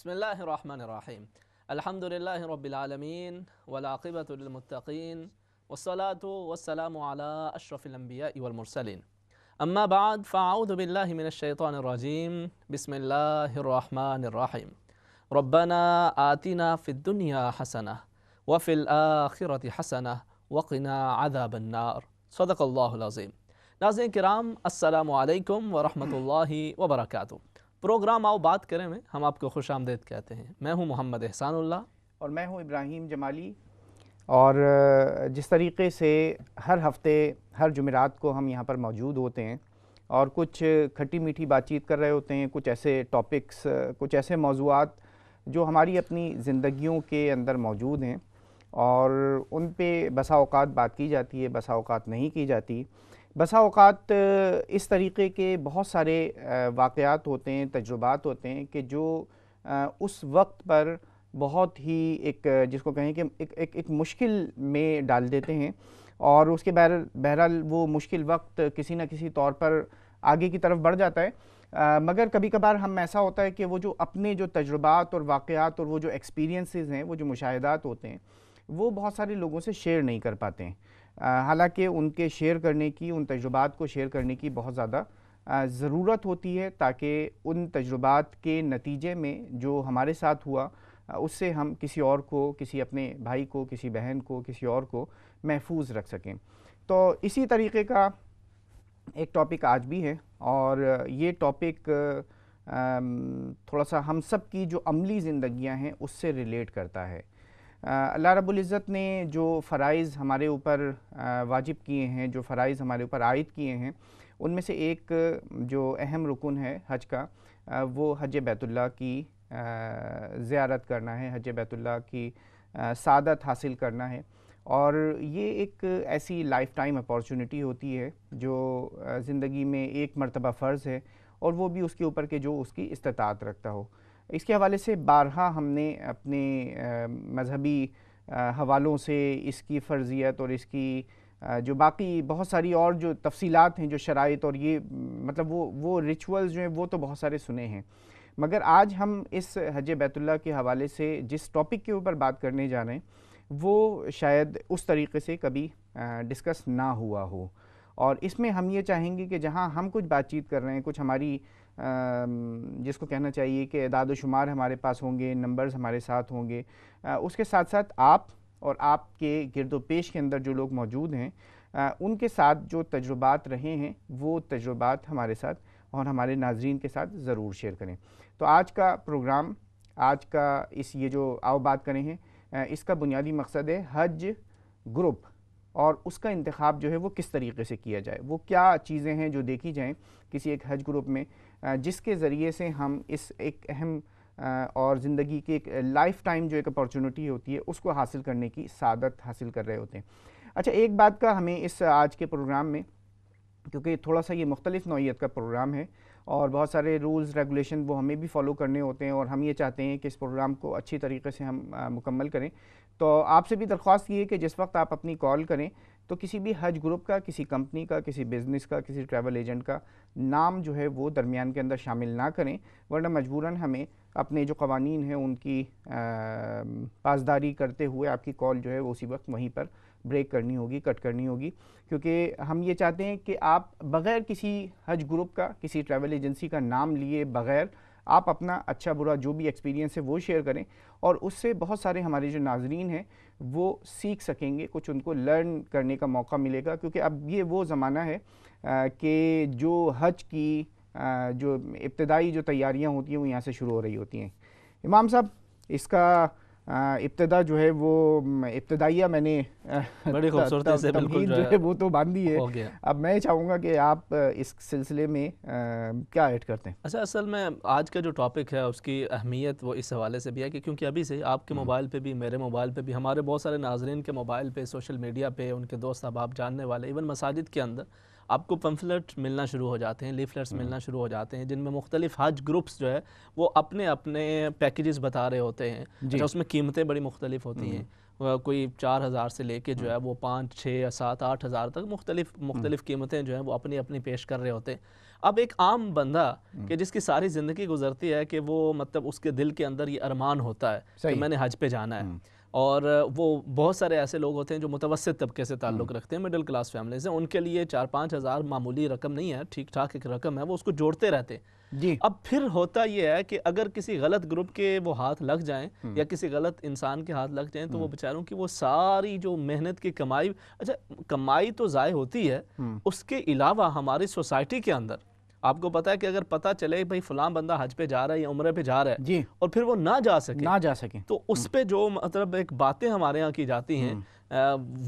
بسم الله الرحمن الرحيم. الحمد لله رب العالمين والعاقبة للمتقين والصلاة والسلام على أشرف الأنبياء والمرسلين. أما بعد فأعوذ بالله من الشيطان الرجيم. بسم الله الرحمن الرحيم. ربنا آتنا في الدنيا حسنة وفي الآخرة حسنة وقنا عذاب النار. صدق الله العظيم. ناظرین کرام، السلام علیکم ورحمۃ اللہ وبرکاتہ۔ پروگرام آؤ بات کریں میں ہم آپ کو خوش آمدید کہتے ہیں۔ میں ہوں محمد احسان اللہ اور میں ہوں ابراہیم جمالی، اور جس طریقے سے ہر ہفتے ہر جمعرات کو ہم یہاں پر موجود ہوتے ہیں اور کچھ کھٹی میٹھی بات چیت کر رہے ہوتے ہیں، کچھ ایسے ٹاپکس، کچھ ایسے موضوعات جو ہماری اپنی زندگیوں کے اندر موجود ہیں اور ان پہ بسا اوقات بات کی جاتی ہے، بسا اوقات نہیں کی جاتی۔ بسا اوقات اس طریقے کے بہت سارے واقعات ہوتے ہیں، تجربات ہوتے ہیں کہ جو اس وقت پر بہت ہی ایک جس کو کہیں کہ ایک مشکل میں ڈال دیتے ہیں، اور اس کے بہرحال وہ مشکل وقت کسی نہ کسی طور پر آگے کی طرف بڑھ جاتا ہے، مگر کبھی کبھار ہم ایسا ہوتا ہے کہ وہ جو اپنے جو تجربات اور واقعات اور وہ جو ایکسپیرینسز ہیں، وہ جو مشاہدات ہوتے ہیں، وہ بہت سارے لوگوں سے شیئر نہیں کر پاتے ہیں، حالانکہ ان کے شیئر کرنے کی، ان تجربات کو شیئر کرنے کی بہت زیادہ ضرورت ہوتی ہے، تاکہ ان تجربات کے نتیجے میں جو ہمارے ساتھ ہوا اس سے ہم کسی اور کو، کسی اپنے بھائی کو، کسی بہن کو، کسی اور کو محفوظ رکھ سکیں۔ تو اسی طریقے کا ایک ٹاپک آج بھی ہے، اور یہ ٹاپک تھوڑا سا ہم سب کی جو عملی زندگیاں ہیں اس سے ریلیٹ کرتا ہے۔ اللہ رب العزت نے جو فرائض ہمارے اوپر واجب کیے ہیں، جو فرائض ہمارے اوپر عائد کیے ہیں، ان میں سے ایک جو اہم رکن ہے حج کا، وہ حج بیت اللہ کی زیارت کرنا ہے، حج بیت اللہ کی سعادت حاصل کرنا ہے، اور یہ ایک ایسی لائف ٹائم اپارچونٹی ہوتی ہے جو زندگی میں ایک مرتبہ فرض ہے، اور وہ بھی اس کے اوپر کہ جو اس کی استطاعت رکھتا ہو۔ اس کے حوالے سے بارہا ہم نے اپنے مذہبی حوالوں سے اس کی فرضیت اور اس کی جو باقی بہت ساری اور جو تفصیلات ہیں، جو شرائط اور یہ مطلب وہ ریچولز جو ہیں وہ تو بہت سارے سنے ہیں، مگر آج ہم اس حج بیت اللہ کے حوالے سے جس ٹاپک کے اوپر بات کرنے جا رہے ہیں وہ شاید اس طریقے سے کبھی ڈسکس نہ ہوا ہو، اور اس میں ہم یہ چاہیں گے کہ جہاں ہم کچھ بات چیت کر رہے ہیں، کچھ ہماری جس کو کہنا چاہیے کہ اعداد و شمار ہمارے پاس ہوں گے، نمبرز ہمارے ساتھ ہوں گے، اس کے ساتھ ساتھ آپ اور آپ کے گرد و پیش کے اندر جو لوگ موجود ہیں ان کے ساتھ جو تجربات رہے ہیں وہ تجربات ہمارے ساتھ اور ہمارے ناظرین کے ساتھ ضرور شیئر کریں۔ تو آج کا پروگرام، آج کا یہ جو آؤ بات کریں ہیں، اس کا بنیادی مقصد ہے حج گروپ، اور اس کا انتخاب جو ہے وہ کس طریقے سے کیا جائے، وہ کیا چیزیں ہیں جو دیکھی جائیں کسی ایک حج گروپ میں، جس کے ذریعے سے ہم اس ایک اہم اور زندگی کی ایک لائف ٹائم جو ایک اپارچونٹی ہوتی ہے اس کو حاصل کرنے کی سعادت حاصل کر رہے ہوتے ہیں۔ اچھا، ایک بات کا ہمیں اس آج کے پروگرام میں، کیونکہ تھوڑا سا یہ مختلف نوعیت کا پروگرام ہے اور بہت سارے رولز ریگولیشن وہ ہمیں بھی فالو کرنے ہوتے ہیں، اور ہم یہ چاہتے ہیں کہ اس پروگرام کو اچھی طریقے سے ہم مکمل کریں، تو آپ سے بھی درخواست یہ ہے کہ جس وقت آپ اپنی کال کریں تو کسی بھی حج گروپ کا، کسی کمپنی کا، کسی بزنس کا، کسی ٹریول ایجنٹ کا نام جو ہے وہ درمیان کے اندر شامل نہ کریں، ورنہ مجبوراً ہمیں اپنے جو قوانین ہیں ان کی پاسداری کرتے ہوئے آپ کی کال جو ہے وہ اسی وقت وہیں پر بریک کرنی ہوگی، کٹ کرنی ہوگی، کیونکہ ہم یہ چاہتے ہیں کہ آپ بغیر کسی حج گروپ کا، کسی ٹریول ایجنسی کا نام لیے بغیر آپ اپنا اچھا برا جو بھی ایکسپیرینس ہے وہ شیئر کریں، اور اس سے بہت سارے ہمارے جو ناظرین ہیں وہ سیکھ سکیں گے، کچھ ان کو لرن کرنے کا موقع ملے گا، کیونکہ اب یہ وہ زمانہ ہے کہ جو حج کی جو ابتدائی جو تیاریاں ہوتی ہیں وہ یہاں سے شروع ہو رہی ہوتی ہیں۔ امام صاحب، اس کا ابتدا جو ہے وہ ابتدائیہ میں نے بڑی خوبصورتی سے بالکل جو ہے وہ تو باندھی ہے، ہو گیا۔ اب میں چاہوں گا کہ آپ اس سلسلے میں کیا ایڈ کرتے ہیں؟ اچھا، اصل میں آج کا جو ٹاپک ہے اس کی اہمیت وہ اس حوالے سے بھی ہے کہ کیونکہ ابھی سے آپ کے موبائل پہ بھی، میرے موبائل پہ بھی، ہمارے بہت سارے ناظرین کے موبائل پہ، سوشل میڈیا پہ، ان کے دوست احباب جاننے والے، ایون مساجد کے اندر آپ کو پمفلٹ ملنا شروع ہو جاتے ہیں، لیفلیٹس ملنا شروع ہو جاتے ہیں، جن میں مختلف حج گروپس جو ہے وہ اپنے اپنے پیکیجز بتا رہے ہوتے ہیں۔ اچھا، اس میں قیمتیں بڑی مختلف ہوتی ہیں، کوئی 4,000 سے لے کے جو ہے وہ 5، 6 یا 7، 8 ہزار تک مختلف قیمتیں جو ہیں وہ اپنی اپنی پیش کر رہے ہوتے ہیں۔ اب ایک عام بندہ کہ جس کی ساری زندگی گزرتی ہے کہ وہ مطلب اس کے دل کے اندر یہ ارمان ہوتا ہے کہ میں نے حج پہ جانا ہے، اور وہ بہت سارے ایسے لوگ ہوتے ہیں جو متوسط طبقے سے تعلق رکھتے ہیں، مڈل کلاس فیملیز ہیں، ان کے لیے 4-5 ہزار معمولی رقم نہیں ہے، ٹھیک ٹھاک ایک رقم ہے، وہ اس کو جوڑتے رہتے ہیں۔ جی اب پھر ہوتا یہ ہے کہ اگر کسی غلط گروپ کے وہ ہاتھ لگ جائیں یا کسی غلط انسان کے ہاتھ لگ جائیں تو وہ بیچاروں کی وہ ساری جو محنت کی کمائی، اچھا کمائی تو ضائع ہوتی ہے، اس کے علاوہ ہماری سوسائٹی کے اندر آپ کو پتا ہے کہ اگر پتہ چلے بھائی فلاں بندہ حج پہ جا رہا ہے یا عمرے پہ جا رہا ہے جی اور پھر وہ نہ جا سکے تو اس پہ جو مطلب ایک باتیں ہمارے ہاں کی جاتی ہیں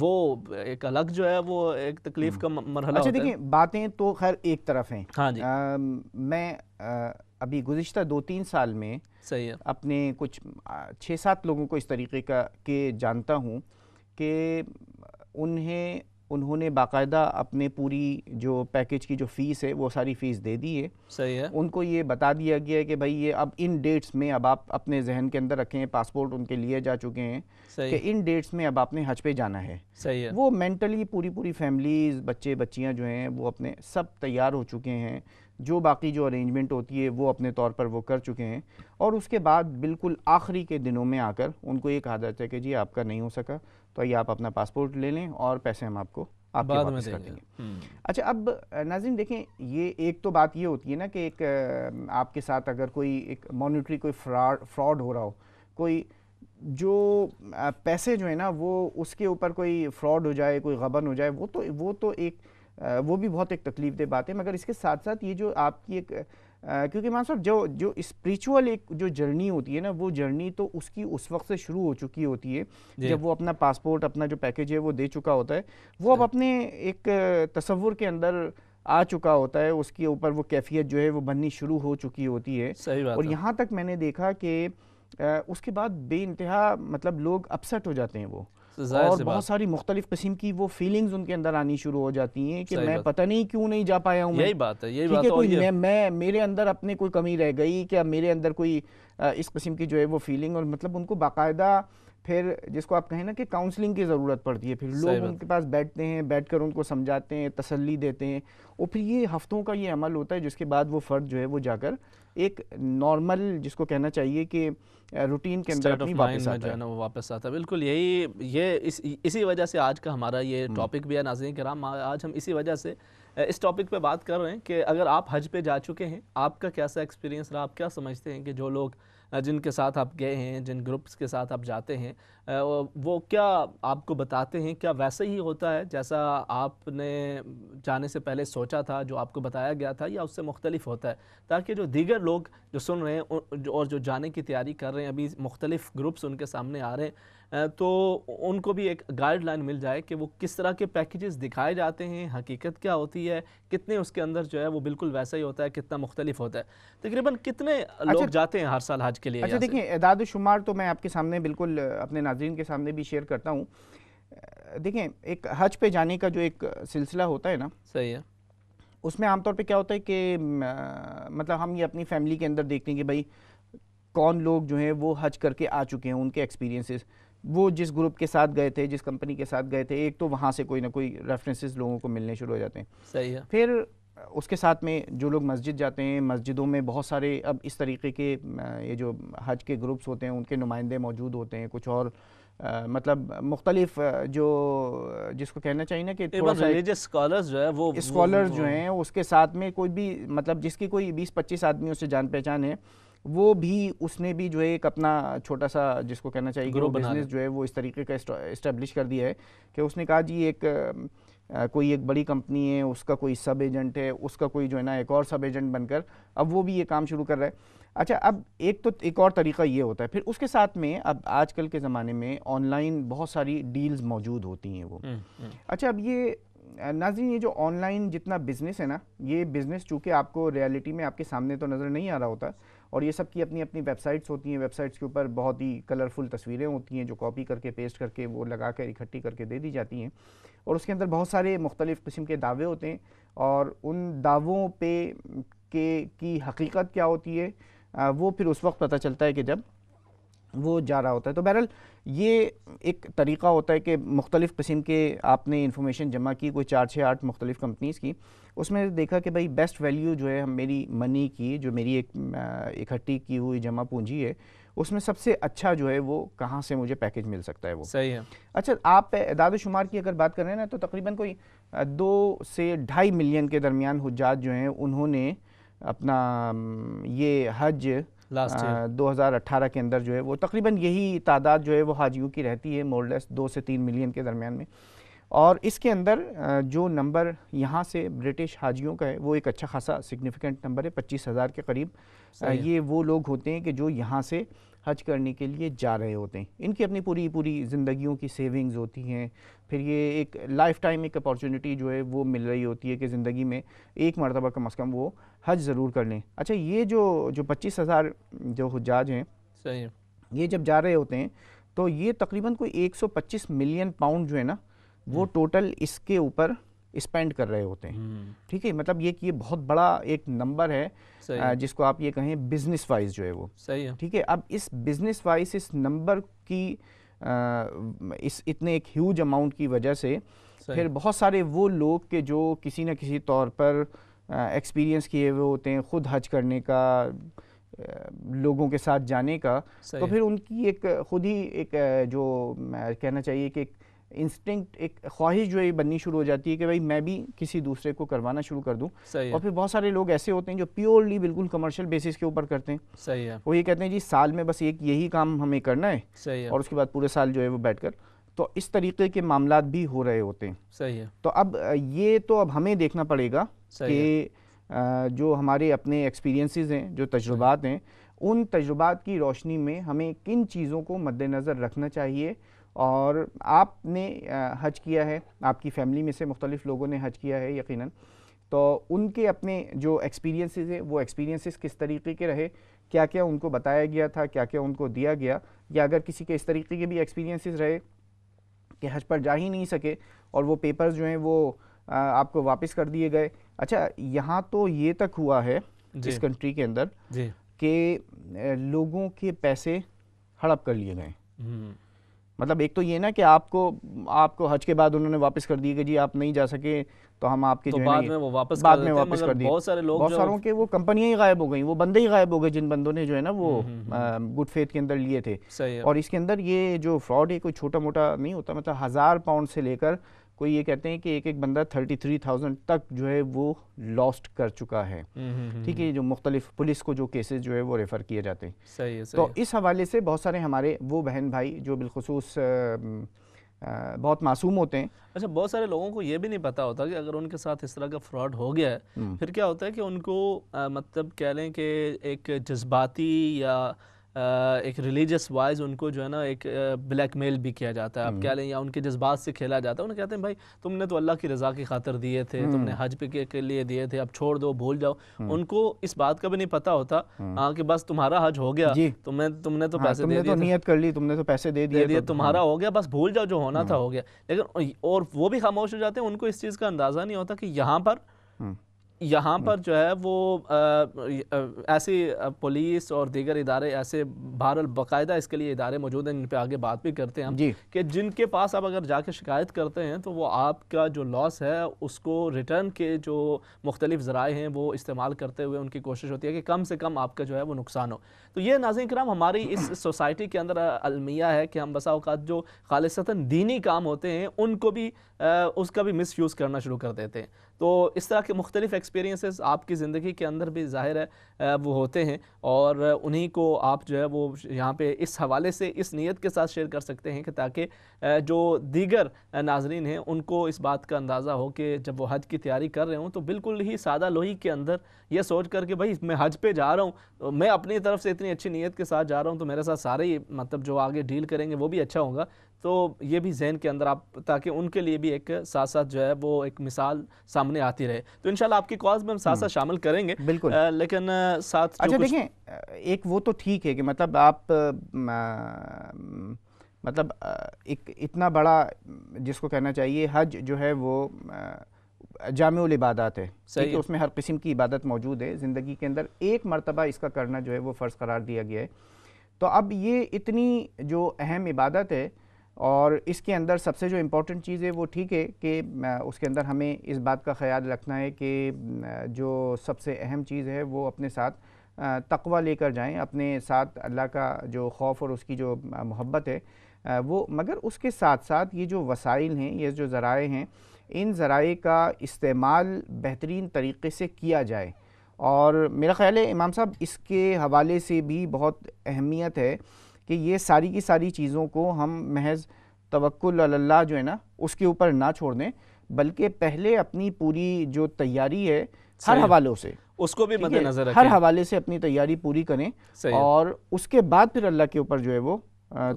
وہ ایک الگ جو ہے وہ ایک تکلیف کا مرحلہ اچھا ہوتا ہے۔ دیکھیں باتیں تو خیر ایک طرف ہیں، ہاں جی میں ابھی گزشتہ 2-3 سال میں صحیح ہے، اپنے کچھ 6-7 لوگوں کو اس طریقے کا کہ جانتا ہوں کہ انہوں نے باقاعدہ اپنے پوری جو پیکج کی جو فیس ہے وہ ساری فیس دے دی ہے، صحیح ہے، ان کو یہ بتا دیا گیا ہے کہ بھائی یہ اب ان ڈیٹس میں اب آپ اپنے ذہن کے اندر رکھیں، پاسپورٹ ان کے لیے جا چکے ہیں کہ ان ڈیٹس میں اب آپ نے حج پہ جانا ہے۔ صحیح ہے، وہ مینٹلی پوری فیملیز، بچے بچیاں جو ہیں وہ اپنے سب تیار ہو چکے ہیں، جو باقی جو ارینجمنٹ ہوتی ہے وہ اپنے طور پر وہ کر چکے ہیں، اور اس کے بعد بالکل آخری کے دنوں میں آ کر ان کو یہ کہا جاتا ہے کہ جی آپ کا نہیں ہو سکا تو یہ آپ اپنا پاسپورٹ لے لیں اور پیسے ہم آپ کو آپ کے واپس کر دیں گے۔ اچھا اب ناظرین دیکھیں، یہ ایک تو بات یہ ہوتی ہے نا کہ ایک آپ کے ساتھ اگر کوئی ایک مانیٹری کوئی فراڈ ہو رہا ہو، کوئی جو پیسے جو ہے نا وہ اس کے اوپر کوئی فراڈ ہو جائے، کوئی غبن ہو جائے، وہ تو ایک وہ بھی بہت ایک تکلیف دہ بات ہے، مگر اس کے ساتھ ساتھ یہ جو آپ کی ایک کیونکہ مان صاحب جو اسپریچول ایک جو جرنی ہوتی ہے نا، وہ جرنی تو اس کی اس وقت سے شروع ہو چکی ہوتی ہے جب وہ اپنا پاسپورٹ، اپنا جو پیکج ہے وہ دے چکا ہوتا ہے، وہ اب اپنے ایک تصور کے اندر آ چکا ہوتا ہے، اس کے اوپر وہ کیفیت جو ہے وہ بننی شروع ہو چکی ہوتی ہے، اور یہاں تک میں نے دیکھا کہ اس کے بعد بے انتہا مطلب لوگ اپسٹ ہو جاتے ہیں، وہ اور بہت ساری مختلف قسم کی وہ فیلنگز ان کے اندر آنی شروع ہو جاتی ہیں کہ میں پتہ نہیں کیوں نہیں جا پایا ہوں، یہی بات ہے، میں میرے اندر اپنے کوئی کمی رہ گئی کیا، میرے اندر کوئی اس قسم کی جو ہے وہ فیلنگ، اور مطلب ان کو باقاعدہ پھر جس کو آپ کہیں نا کہ کاؤنسلنگ کی ضرورت پڑتی ہے، پھر لوگ ان کے پاس بیٹھتے ہیں، بیٹھ کر ان کو سمجھاتے ہیں، تسلی دیتے ہیں، اور پھر یہ ہفتوں کا یہ عمل ہوتا ہے جس کے بعد وہ فرد جو ہے وہ جا کر ایک نارمل جس کو کہنا چاہیے کہ روٹین کے اندر اپنی واپس آتا ہے، وہ واپس آتا ہے۔ بالکل اسی وجہ سے آج کا ہمارا یہ ٹاپک بھی ہے ناظرین کرام، آج ہم اسی وجہ سے اس ٹاپک پہ بات کر رہے ہیں کہ اگر آپ حج پہ جا چکے ہیں، آپ کا کیسا ایکسپیرینس رہا، آپ کیا سمجھتے ہیں کہ جو لوگ جن کے ساتھ آپ گئے ہیں، جن گروپس کے ساتھ آپ جاتے ہیں، وہ کیا آپ کو بتاتے ہیں، کیا ویسے ہی ہوتا ہے جیسا آپ نے جانے سے پہلے سوچا تھا، جو آپ کو بتایا گیا تھا، یا اس سے مختلف ہوتا ہے، تاکہ جو دیگر لوگ جو سن رہے ہیں اور جو جانے کی تیاری کر رہے ہیں، ابھی مختلف گروپس ان کے سامنے آ رہے ہیں، تو ان کو بھی ایک گائیڈ لائن مل جائے کہ وہ کس طرح کے پیکیجز دکھائے جاتے ہیں، حقیقت کیا ہوتی ہے، کتنے اس کے اندر جو ہے وہ بالکل ویسا ہی ہوتا ہے، کتنا مختلف ہوتا ہے، تقریباً کتنے لوگ جاتے ہیں ہر سال حج کے لیے۔ اچھا دیکھیں اعداد و شمار تو میں آپ کے سامنے بالکل اپنے ناظرین کے سامنے بھی شیئر کرتا ہوں۔ دیکھیں ایک حج پہ جانے کا جو ایک سلسلہ ہوتا ہے نا، صحیح ہے، اس میں عام طور پہ کیا ہوتا ہے کہ مطلب ہم یہ اپنی فیملی کے اندر دیکھتے ہیں کہ بھائی کون لوگ جو ہیں وہ حج کر کے آ چکے ہیں، ان کے ایکسپیرینسز، وہ جس گروپ کے ساتھ گئے تھے، جس کمپنی کے ساتھ گئے تھے، ایک تو وہاں سے کوئی نہ کوئی ریفرنسز لوگوں کو ملنے شروع ہو جاتے ہیں۔ صحیح ہے، پھر اس کے ساتھ میں جو لوگ مسجد جاتے ہیں، مسجدوں میں بہت سارے اب اس طریقے کے یہ جو حج کے گروپس ہوتے ہیں ان کے نمائندے موجود ہوتے ہیں، کچھ اور مطلب مختلف جو جس کو کہنا چاہیے نا کہ تھوڑا سا ریلیجس اسکالرز جو ہے وہ اسکالرز جو ہیں، اس کے ساتھ میں کوئی بھی مطلب جس کی کوئی 20-25 آدمیوں سے جان پہچان ہے، وہ بھی اس نے بھی جو ہے ایک اپنا چھوٹا سا جس کو کہنا چاہیے کہ وہ بزنس جو ہے وہ اس طریقے کا اسٹیبلش کر دیا ہے کہ اس نے کہا جی ایک کوئی ایک بڑی کمپنی ہے، اس کا کوئی سب ایجنٹ ہے، اس کا کوئی جو ہے نا ایک اور سب ایجنٹ بن کر اب وہ بھی یہ کام شروع کر رہا ہے۔ اچھا اب ایک اور طریقہ یہ ہوتا ہے، پھر اس کے ساتھ میں اب آج کل کے زمانے میں آن لائن بہت ساری ڈیلز موجود ہوتی ہیں وہ۔ اچھا اب یہ ناظرین یہ جو آن لائن جتنا بزنس ہے نا، یہ بزنس چونکہ آپ کو ریالٹی میں آپ کے سامنے تو نظر نہیں آ رہا ہوتا، اور یہ سب کی اپنی اپنی ویب سائٹس ہوتی ہیں، ویب سائٹس کے اوپر بہت ہی کلرفل تصویریں ہوتی ہیں جو کاپی کر کے پیسٹ کر کے وہ لگا کر اکٹھی کر کے دے دی جاتی ہیں، اور اس کے اندر بہت سارے مختلف قسم کے دعوے ہوتے ہیں، اور ان دعووں پہ کی حقیقت کیا ہوتی ہے وہ پھر اس وقت پتہ چلتا ہے کہ جب وہ جا رہا ہوتا ہے. تو بہرحال یہ ایک طریقہ ہوتا ہے کہ مختلف قسم کے آپ نے انفارمیشن جمع کی, کوئی 4-6-8 مختلف کمپنیز کی, اس میں دیکھا کہ بھائی بیسٹ ویلیو جو ہے میری منی کی, جو میری ایک اکٹھی کی ہوئی جمع پونجی ہے, اس میں سب سے اچھا جو ہے وہ کہاں سے مجھے پیکیج مل سکتا ہے وہ. صحیح ہے. اچھا, آپ اعداد و شمار کی اگر بات کر رہے ہیں نا, تو تقریباً کوئی 2 سے 2.5 ملین کے درمیان حجاج جو ہیں انہوں نے اپنا یہ حج 2018 کے اندر جو ہے وہ تقریباً یہی تعداد جو ہے وہ حاجیوں کی رہتی ہے, مور لیس 2 سے 3 ملین کے درمیان میں. اور اس کے اندر جو نمبر یہاں سے برٹش حاجیوں کا ہے وہ ایک اچھا خاصا سگنیفیکنٹ نمبر ہے, 25,000 کے قریب. یہ وہ لوگ ہوتے ہیں کہ جو یہاں سے حج کرنے کے لیے جا رہے ہوتے ہیں. ان کی اپنی پوری زندگیوں کی سیونگز ہوتی ہیں, پھر یہ ایک لائف ٹائم ایک اپارچونٹی جو ہے وہ مل رہی ہوتی ہے کہ زندگی میں ایک مرتبہ کم از کم وہ حج ضرور کر لیں. اچھا, یہ جو 25,000 جو حجاج ہیں, صحیح, یہ جب جا رہے ہوتے ہیں تو یہ تقریباً کوئی 125 ملین پاؤنڈ جو ہے نا وہ ٹوٹل اس کے اوپر اسپینڈ کر رہے ہوتے ہیں. ٹھیک ہے, مطلب یہ بہت بڑا ایک نمبر ہے جس کو آپ یہ کہیں بزنس وائز جو ہے وہ. صحیح ہے. ٹھیک ہے, اب اس بزنس وائز اس نمبر کی اس اتنے ایک ہیوج اماؤنٹ کی وجہ سے پھر بہت سارے وہ لوگ کہ جو کسی نہ کسی طور پر ایکسپیرینس کیے ہوئے ہوتے ہیں خود حج کرنے کا, لوگوں کے ساتھ جانے کا, تو پھر ان کی ایک خود ہی ایک جو کہنا چاہیے کہ ایک انسٹنکٹ, ایک خواہش جو ہے بننی شروع ہو جاتی ہے کہ بھائی میں بھی کسی دوسرے کو کروانا شروع کر دوں. اور پھر بہت سارے لوگ ایسے ہوتے ہیں جو پیورلی بالکل کمرشل بیسس کے اوپر کرتے ہیں. صحیح ہے. وہ یہ کہتے ہیں جی سال میں بس ایک یہی کام ہمیں کرنا ہے. صحیح ہے. اور اس کے بعد پورے سال جو ہے وہ بیٹھ کر, تو اس طریقے کے معاملات بھی ہو رہے ہوتے ہیں. صحیح ہے. تو اب ہمیں دیکھنا پڑے گا کہ جو ہمارے اپنے ایکسپیرینسز ہیں, جو تجربات ہیں, ان تجربات کی روشنی میں ہمیں کن چیزوں کو مد نظر رکھنا چاہیے. اور آپ نے حج کیا ہے, آپ کی فیملی میں سے مختلف لوگوں نے حج کیا ہے یقیناً, تو ان کے اپنے جو ایکسپیرینسز ہیں وہ ایکسپیرینسز کس طریقے کے رہے, کیا کیا ان کو بتایا گیا تھا, کیا کیا ان کو دیا گیا, یا اگر کسی کے اس طریقے کے بھی ایکسپیرینسز رہے کہ حج پر جا ہی نہیں سکے اور وہ پیپرز جو ہیں وہ آپ کو واپس کر دیے گئے. اچھا, یہاں تو یہ تک ہوا ہے اس کنٹری کے اندر کہ لوگوں کے پیسے ہڑپ کر لیے گئے. مطلب ایک تو یہ نا کہ آپ کو حج کے بعد انہوں نے واپس کر دیے کہ جی آپ نہیں جا سکے تو ہم آپ کے جو بعد میں واپس کر دیے. بہت ساروں کے وہ کمپنیاں ہی غائب ہو گئیں, وہ بندے ہی غائب ہو گئے جن بندوں نے جو ہے نا وہ گڈ فیتھ کے اندر لیے تھے. اور اس کے اندر یہ جو فراڈ ہے کوئی چھوٹا موٹا نہیں ہوتا, مطلب 1000 پاؤنڈ سے لے کر کوئی یہ کہتے ہیں کہ ایک بندہ 33,000 تک جو ہے وہ لاسٹ کر چکا ہے. ٹھیک ہے, جو مختلف پولیس کو جو کیسز جو ہے وہ ریفر کیے جاتے ہیں. تو اس حوالے سے بہت سارے ہمارے وہ بہن بھائی جو بالخصوص بہت معصوم ہوتے ہیں. اچھا, بہت سارے لوگوں کو یہ بھی نہیں پتا ہوتا کہ اگر ان کے ساتھ اس طرح کا فراڈ ہو گیا ہے پھر کیا ہوتا ہے کہ ان کو مطلب کہہ لیں کہ ایک جذباتی یا ایک ریلیجس وائز ان کو جو ہے نا ایک بلیک میل بھی کیا جاتا ہے, آپ کہہ لیں, یا ان کے جذبات سے کھیلا جاتا ہے. انہیں کہتے ہیں بھائی تم نے تو اللہ کی رضا کی خاطر دیے تھے, تم نے حج پہ کے لیے دیے تھے, اب چھوڑ دو, بھول جاؤ. ان کو اس بات کا بھی نہیں پتا ہوتا کہ بس تمہارا حج ہو گیا, تم نے تو پیسے دے دیے, نیت کر لی, تم نے تو پیسے دے دیے, تمہارا ہو گیا, بس بھول جاؤ, جو ہونا تھا ہو گیا. لیکن اور وہ بھی خاموش ہو جاتے ہیں, ان کو اس چیز کا اندازہ نہیں ہوتا کہ یہاں پر جو ہے وہ ایسی پولیس اور دیگر ادارے ایسے بہرحال باقاعدہ اس کے لیے ادارے موجود ہیں, ان پہ آگے بات بھی کرتے ہیں ہم, کہ جن کے پاس آپ اگر جا کے شکایت کرتے ہیں تو وہ آپ کا جو لاس ہے اس کو ریٹرن کے جو مختلف ذرائع ہیں وہ استعمال کرتے ہوئے ان کی کوشش ہوتی ہے کہ کم سے کم آپ کا جو ہے وہ نقصان ہو. تو یہ ناظرین کرام ہماری اس سوسائٹی کے اندر المیہ ہے کہ ہم بسا اوقات جو خالصتاً دینی کام ہوتے ہیں ان کو بھی اس کا بھی مس یوز کرنا شروع کر دیتے ہیں. تو اس طرح کے مختلف ایکسپیرینسز آپ کی زندگی کے اندر بھی ظاہر ہے وہ ہوتے ہیں, اور انہی کو آپ جو ہے وہ یہاں پہ اس حوالے سے اس نیت کے ساتھ شیئر کر سکتے ہیں کہ تاکہ جو دیگر ناظرین ہیں ان کو اس بات کا اندازہ ہو کہ جب وہ حج کی تیاری کر رہے ہوں تو بالکل ہی سادہ لوہی کے اندر یہ سوچ کر کہ بھائی میں حج پہ جا رہا ہوں, میں اپنی طرف سے اتنی اچھی نیت کے ساتھ جا رہا ہوں تو میرے ساتھ سارے ہی مطلب جو آگے ڈیل کریں گے وہ بھی اچھا ہوگا. تو یہ بھی ذہن کے اندر آپ, تاکہ ان کے لیے بھی ایک ساتھ ساتھ جو ہے وہ ایک مثال سامنے آتی رہے. تو انشاءاللہ آپ کی کالز میں ہم ساتھ ساتھ شامل کریں گے بالکل, لیکن ساتھ اچھا دیکھیں, ایک وہ تو ٹھیک ہے کہ مطلب آپ مطلب ایک اتنا بڑا جس کو کہنا چاہیے حج جو ہے وہ جامع العبادات ہے, کہ اس میں ہر قسم کی عبادت موجود ہے زندگی کے اندر, ایک مرتبہ اس کا کرنا جو ہے وہ فرض قرار دیا گیا ہے. تو اب یہ اتنی جو اہم عبادت ہے اور اس کے اندر سب سے جو امپورٹنٹ چیز ہے وہ ٹھیک ہے کہ اس کے اندر ہمیں اس بات کا خیال رکھنا ہے کہ جو سب سے اہم چیز ہے وہ اپنے ساتھ تقوی لے کر جائیں، اپنے ساتھ اللہ کا جو خوف اور اس کی جو محبت ہے وہ، مگر اس کے ساتھ ساتھ یہ جو وسائل ہیں، یہ جو ذرائع ہیں، ان ذرائع کا استعمال بہترین طریقے سے کیا جائے۔ اور میرا خیال ہے امام صاحب اس کے حوالے سے بھی بہت اہمیت ہے کہ یہ ساری کی ساری چیزوں کو ہم محض توکل علی اللہ جو ہے نا اس کے اوپر نہ چھوڑ دیں، بلکہ پہلے اپنی پوری جو تیاری ہے ہر حوالوں سے اس کو بھی مد نظر رکھیں، ہر حوالے سے اپنی تیاری پوری کریں، اور اس کے بعد پھر اللہ کے اوپر جو ہے وہ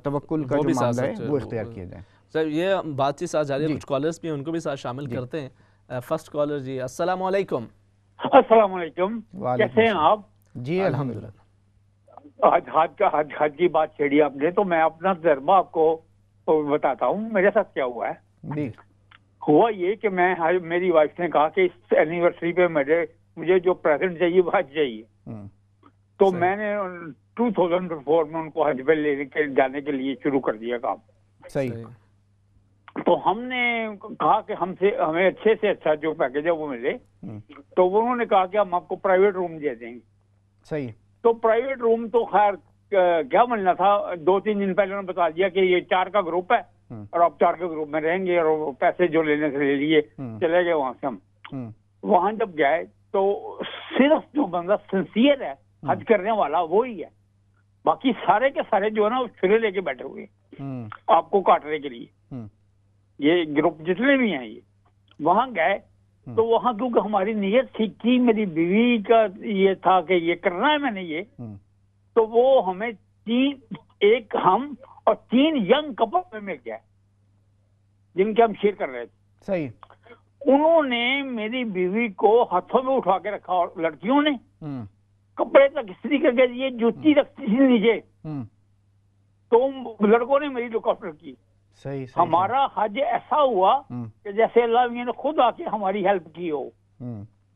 توکل کا جو معاملہ ہے وہ اختیار کیا جائے۔ سر یہ بات چیت ساتھ جاری ہے، کچھ کالرز بھی ہیں ان کو بھی ساتھ شامل کرتے ہیں۔ فرسٹ کالر جی، السلام علیکم۔ السلام علیکم، کیسے ہیں آپ؟ جی الحمدللہ۔ حج کی بات چھیڑی آپ نے، تو میں اپنا تجربہ آپ کو بتاتا ہوں میرے ساتھ کیا ہوا ہے۔ ہوا یہ کہ میری وائف نے کہا کہ اس اینیورسری پہ مجھے جو پریزنٹ چاہیے وہ حج چاہیے، تو میں نے 2004 میں ان کو حج پہ جانے کے لیے شروع کر دیا کام۔ صحیح۔ تو ہم نے کہا کہ ہمیں اچھے سے اچھا جو پیکج ہے وہ ملے، تو انہوں نے کہا کہ ہم آپ کو پرائیویٹ روم دے دیں گے۔ صحیح۔ تو پرائیویٹ روم تو خیر کیا ملنا تھا، 2-3 دن پہلے انہوں نے بتا دیا کہ یہ 4 کا گروپ ہے اور آپ 4 کے گروپ میں رہیں گے، اور پیسے جو لینے سے لے لیے، چلے گئے وہاں سے ہم۔ وہاں جب گئے تو صرف جو بندہ سنسیئر ہے حج کرنے والا وہی ہے، باقی سارے کے سارے جو ہے نا وہ چھرے لے کے بیٹھے ہوئے آپ کو کاٹنے کے لیے۔ یہ گروپ جتنے بھی ہیں یہ وہاں گئے تو وہاں کیونکہ ہماری نیت ٹھیک تھی، میری بیوی کا یہ تھا کہ یہ کرنا ہے میں نے یہ، تو وہ ہمیں ایک ہم اور 3 ینگ کپل میں مل گیا جن کے ہم شیئر کر رہے تھے۔ صحیح۔ انہوں نے میری بیوی کو ہاتھوں میں اٹھا کے رکھا، اور لڑکیوں نے کپڑے تک استری کر کے دیے، جوتی رکھتی تھی نیچے، تو لڑکوں نے میری لک آفٹر کی۔ ہمارا حج ایسا ہوا کہ جیسے اللہ نے خود آ کے ہماری ہیلپ کی ہو،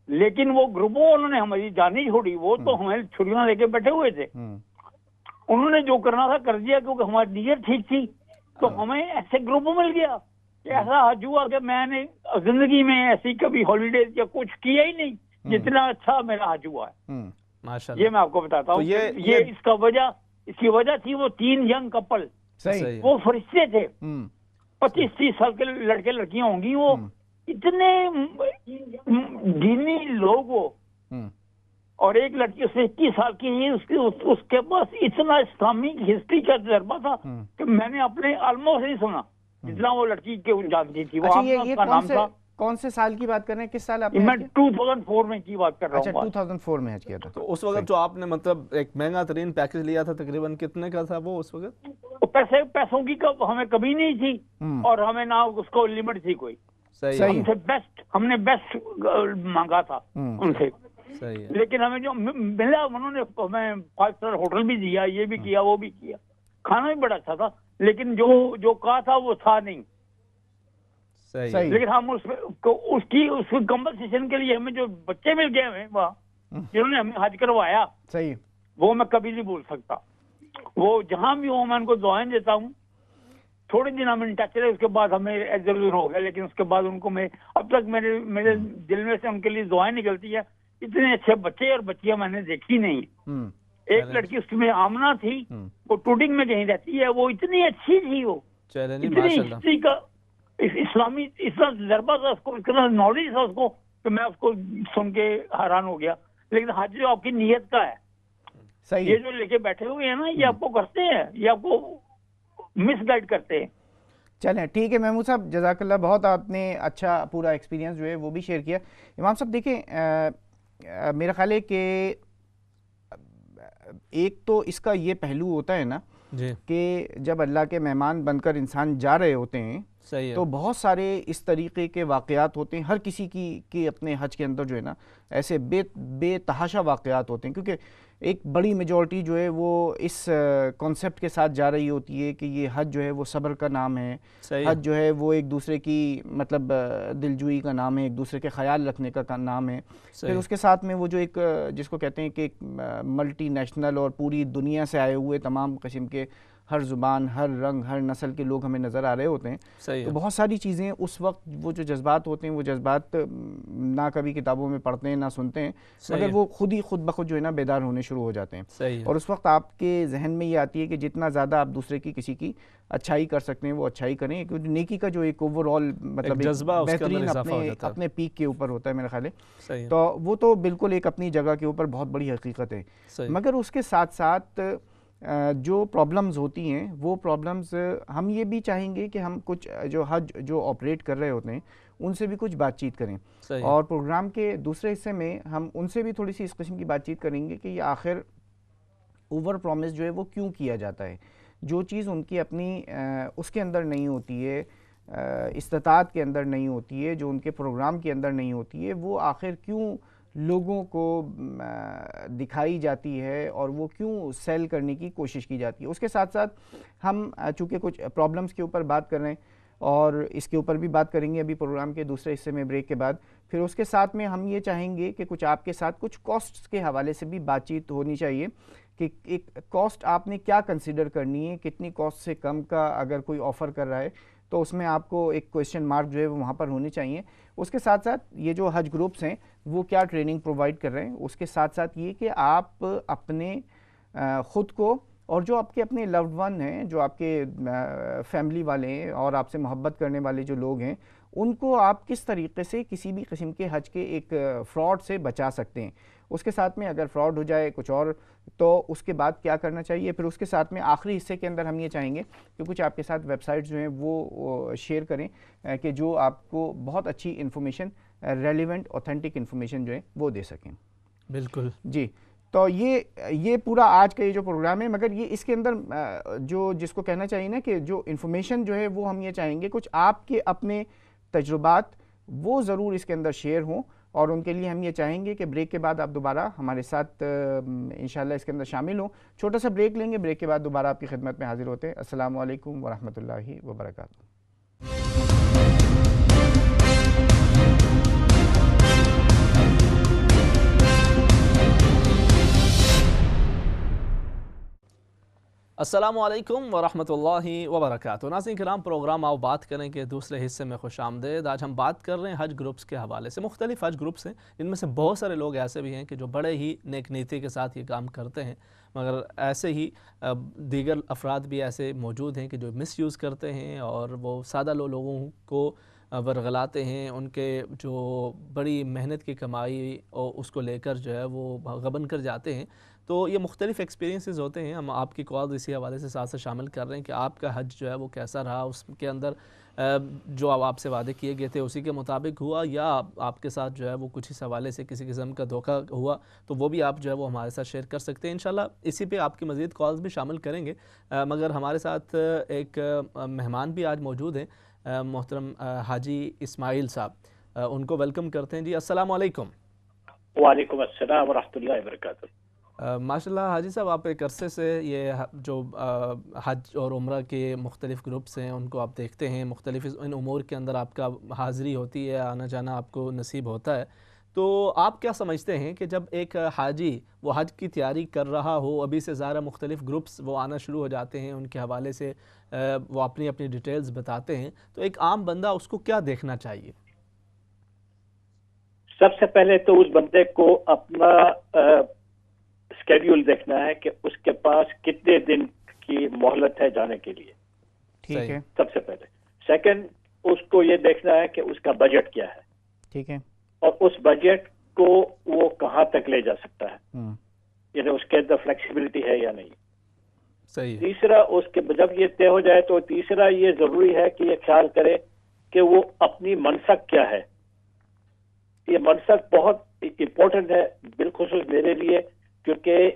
لیکن وہ گروپوں انہوں نے ہماری جانی چھوڑی، وہ تو ہمیں چھڑیاں لے کے بیٹھے ہوئے تھے۔ انہوں نے جو کرنا تھا کر دیا، کیونکہ ہماری نیت ٹھیک تھی، تو ہمیں ایسے گروپوں مل گیا کہ ایسا حج ہوا کہ میں نے زندگی میں ایسی کبھی ہالیڈیز یا کچھ کیا ہی نہیں جتنا اچھا میرا حج ہوا ہے۔ یہ میں آپ کو بتاتا ہوں، یہ اس کی وجہ تھی وہ 3 ینگ کپل، وہ فرشتے تھے، 25-30 سال کے لڑکے لڑکیاں ہوں گی، وہ اتنے دینی لوگ وہ، اور ایک لڑکی اس سے 21 سال کی ہے، اس کے پاس اتنا اسلامک ہسٹری کا تجربہ تھا کہ میں نے اپنے آلموسٹ نہیں سنا جتنا وہ لڑکی کے جانتی تھی۔ وہ کا نام تھا، کون سے سال کی بات کر رہے ہیں؟ کس سال آپ نے؟ میں 2004 میں کی بات کر رہا ہوں۔ اچھا 2004 میں حج کیا تھا۔ تو اس وقت جو آپ نے مطلب ایک مہنگا ترین پیکج لیا تھا، تقریباً کتنے کا تھا وہ اس وقت؟ پیسوں کی ہمیں کمی نہیں تھی، اور ہمیں نہ اس کو لمٹ تھی کوئی۔ ہم نے بیسٹ مانگا تھا ان سے، لیکن ہمیں جو ملا انہوں نے ہمیں 5 اسٹار ہوٹل بھی دیا، یہ بھی کیا وہ بھی کیا، کھانا بھی بڑا اچھا تھا، لیکن جو کہا تھا وہ تھا نہیں۔ لیکن ہم اس کی کمپنسیشن کے لیے ہمیں جو بچے مل گئے ہمیں وہاں جنہوں نے ہمیں حج کروایا، وہ میں کبھی نہیں بھول سکتا۔ وہ جہاں بھی ہوں میں ان کو دعائیں دیتا ہوں، تھوڑے دن ہم ان ٹچ رہے، اس کے بعد ہمیں ضرور ہو گیا، لیکن اس کے بعد ان کو میں اب تک میرے دل میں سے ان کے لیے دعائیں نکلتی ہے۔ اتنے اچھے بچے اور بچیاں میں نے دیکھی نہیں۔ ایک لڑکی اس میں آمنہ تھی، وہ ٹوٹنگ میں کہیں رہتی ہے، وہ اتنی اچھی تھی، وہ اتنی ہسٹری کا اسلامی اتنا تجربہ تھا اس کو، اتنا نالج تھا اس کو کہ میں اس کو سن کے حیران ہو گیا۔ لیکن حج جو آپ کی نیت کا ہے، یہ جو لے کے بیٹھے ہوئے ہیں نا، یہ آپ کو کرتے ہیں، یہ آپ کو مس گائڈ کرتے ہیں۔ چلیں ٹھیک ہے محمود صاحب، جزاک اللہ، بہت آپ نے اچھا پورا ایکسپیرینس جو ہے وہ بھی شیئر کیا۔ امام صاحب دیکھیں، میرا خیال ہے کہ ایک تو اس کا یہ پہلو ہوتا ہے نا کہ جب اللہ کے مہمان بن کر انسان جا رہے ہوتے ہیں تو بہت سارے اس طریقے کے واقعات ہوتے ہیں، ہر کسی کی اپنے حج کے اندر جو ہے نا ایسے بے تحاشا واقعات ہوتے ہیں، کیونکہ ایک بڑی میجورٹی جو ہے وہ اس کانسیپٹ کے ساتھ جا رہی ہوتی ہے کہ یہ حج جو ہے وہ صبر کا نام ہے، حج جو ہے وہ ایک دوسرے کی مطلب دلجوئی کا نام ہے، ایک دوسرے کے خیال رکھنے کا نام ہے. پھر اس کے ساتھ میں وہ جو ایک جس کو کہتے ہیں کہ ایک ملٹی نیشنل اور پوری دنیا سے آئے ہوئے تمام قسم کے ہر زبان، ہر رنگ، ہر نسل کے لوگ ہمیں نظر آ رہے ہوتے ہیں. تو بہت ساری چیزیں اس وقت وہ جو جذبات ہوتے ہیں وہ جذبات نہ کبھی کتابوں میں پڑھتے ہیں نہ سنتے ہیں، مگر وہ خود بخود جو ہے نا بیدار ہونے شروع ہو جاتے ہیں. اور اس وقت آپ کے ذہن میں یہ آتی ہے کہ جتنا زیادہ آپ دوسرے کی کسی کی اچھائی کر سکتے ہیں وہ اچھائی کریں، کیونکہ نیکی کا جو ایک اوور آل مطلب بہترین اپنے پیک کے اوپر ہوتا ہے میرا خیال ہے. تو وہ تو بالکل ایک اپنی جگہ کے اوپر بہت بڑی حقیقت ہے. مگر اس کے ساتھ ساتھ جو پرابلمز ہوتی ہیں وہ پرابلمز ہم یہ بھی چاہیں گے کہ ہم کچھ جو حج جو آپریٹ کر رہے ہوتے ہیں ان سے بھی کچھ بات چیت کریں. اور پروگرام کے دوسرے حصے میں ہم ان سے بھی تھوڑی سی اس قسم کی بات چیت کریں گے کہ یہ آخر اوور پرومس جو ہے وہ کیوں کیا جاتا ہے. جو چیز ان کی اپنی اس کے اندر نہیں ہوتی ہے، استطاعت کے اندر نہیں ہوتی ہے، جو ان کے پروگرام کے اندر نہیں ہوتی ہے، وہ آخر کیوں لوگوں کو دکھائی جاتی ہے اور وہ کیوں سیل کرنے کی کوشش کی جاتی ہے. اس کے ساتھ ساتھ ہم چونکہ کچھ پرابلمز کے اوپر بات کر رہے ہیں اور اس کے اوپر بھی بات کریں گے ابھی پروگرام کے دوسرے حصے میں بریک کے بعد. پھر اس کے ساتھ میں ہم یہ چاہیں گے کہ کچھ آپ کے ساتھ کچھ کاسٹس کے حوالے سے بھی بات چیت ہونی چاہیے کہ ایک کاسٹ آپ نے کیا کنسیڈر کرنی ہے، کتنی کاسٹ سے کم کا اگر کوئی آفر کر رہا ہے تو اس میں آپ کو ایک کویسچن مارک جو ہے وہ وہاں پر ہونے چاہیے. اس کے ساتھ ساتھ یہ جو حج گروپس ہیں وہ کیا ٹریننگ پرووائڈ کر رہے ہیں. اس کے ساتھ ساتھ یہ کہ آپ اپنے خود کو اور جو آپ کے اپنے لوڈ ون ہیں، جو آپ کے فیملی والے ہیں اور آپ سے محبت کرنے والے جو لوگ ہیں، ان کو آپ کس طریقے سے کسی بھی قسم کے حج کے ایک فراڈ سے بچا سکتے ہیں. اس کے ساتھ میں اگر فراڈ ہو جائے کچھ اور تو اس کے بعد کیا کرنا چاہیے. پھر اس کے ساتھ میں آخری حصے کے اندر ہم یہ چاہیں گے کہ کچھ آپ کے ساتھ ویب سائٹس جو ہیں وہ شیئر کریں کہ جو آپ کو بہت اچھی انفارمیشن، ریلیونٹ اوتھینٹک انفارمیشن جو ہے وہ دے سکیں. بالکل جی. تو یہ پورا آج کا یہ جو پروگرام ہے، مگر یہ اس کے اندر جو جس کو کہنا چاہیے نا کہ جو انفارمیشن جو ہے وہ ہم یہ چاہیں گے کچھ آپ کے اپنے تجربات وہ ضرور اس کے اندر شیئر ہوں. اور ان کے لیے ہم یہ چاہیں گے کہ بریک کے بعد آپ دوبارہ ہمارے ساتھ انشاءاللہ اس کے اندر شامل ہوں. چھوٹا سا بریک لیں گے، بریک کے بعد دوبارہ آپ کی خدمت میں حاضر ہوتے ہیں. السلام علیکم ورحمۃ اللہ وبرکاتہ. السلام علیکم ورحمۃ اللہ وبرکاتہ. ناظرین کرام، پروگرام آؤ بات کریں کہ دوسرے حصے میں خوش آمدید. آج ہم بات کر رہے ہیں حج گروپس کے حوالے سے. مختلف حج گروپس ہیں جن میں سے بہت سارے لوگ ایسے بھی ہیں کہ جو بڑے ہی نیک نیتی کے ساتھ یہ کام کرتے ہیں، مگر ایسے ہی دیگر افراد بھی ایسے موجود ہیں کہ جو مس یوز کرتے ہیں اور وہ سادہ لوگوں کو ورغلاتے ہیں. ان کے جو بڑی محنت کی کمائی اور اس کو لے کر جو ہے وہ غبن کر جاتے ہیں. تو یہ مختلف ایکسپیرینسز ہوتے ہیں. ہم آپ کی کال اسی حوالے سے ساتھ شامل کر رہے ہیں کہ آپ کا حج جو ہے وہ کیسا رہا، اس کے اندر جو آپ سے وعدے کیے گئے تھے اسی کے مطابق ہوا، یا آپ کے ساتھ جو ہے وہ کچھ اس حوالے سے کسی قسم کا دھوکہ ہوا، تو وہ بھی آپ جو ہے وہ ہمارے ساتھ شیئر کر سکتے ہیں. انشاءاللہ اسی پہ آپ کی مزید کالز بھی شامل کریں گے. مگر ہمارے ساتھ ایک مہمان بھی آج موجود ہیں، محترم حاجی اسماعیل صاحب. ان کو ویلکم کرتے ہیں. جی السلام علیکم. وعلیکم السلام ورحمۃ اللہ وبرکاتہ. ماشاءاللہ حاجی صاحب، آپ ایک عرصے سے یہ جو حج اور عمرہ کے مختلف گروپس ہیں ان کو آپ دیکھتے ہیں، مختلف ان امور کے اندر آپ کا حاضری ہوتی ہے، آنا جانا آپ کو نصیب ہوتا ہے. تو آپ کیا سمجھتے ہیں کہ جب ایک حاجی وہ حج کی تیاری کر رہا ہو، ابھی سے ظاہر مختلف گروپس وہ آنا شروع ہو جاتے ہیں، ان کے حوالے سے وہ اپنی اپنی ڈیٹیلز بتاتے ہیں، تو ایک عام بندہ اس کو کیا دیکھنا چاہیے؟ سب سے پہلے تو اس بندے کو اپنا اسکیڈیول دیکھنا ہے کہ اس کے پاس کتنے دن کی مہلت ہے جانے کے لیے. ٹھیک ہے. سب سے پہلے. سیکنڈ، اس کو یہ دیکھنا ہے کہ اس کا بجٹ کیا ہے. ٹھیک ہے. اور اس بجٹ کو وہ کہاں تک لے جا سکتا ہے، یعنی اس کے اندر فلیکسیبلٹی ہے یا نہیں. صحیح. تیسرا، اس کے جب یہ طے ہو جائے تو تیسرا یہ ضروری ہے کہ یہ خیال کرے کہ وہ اپنی منسک کیا ہے. یہ منسک بہت امپورٹنٹ ہے، بالخصوص میرے لیے، کیونکہ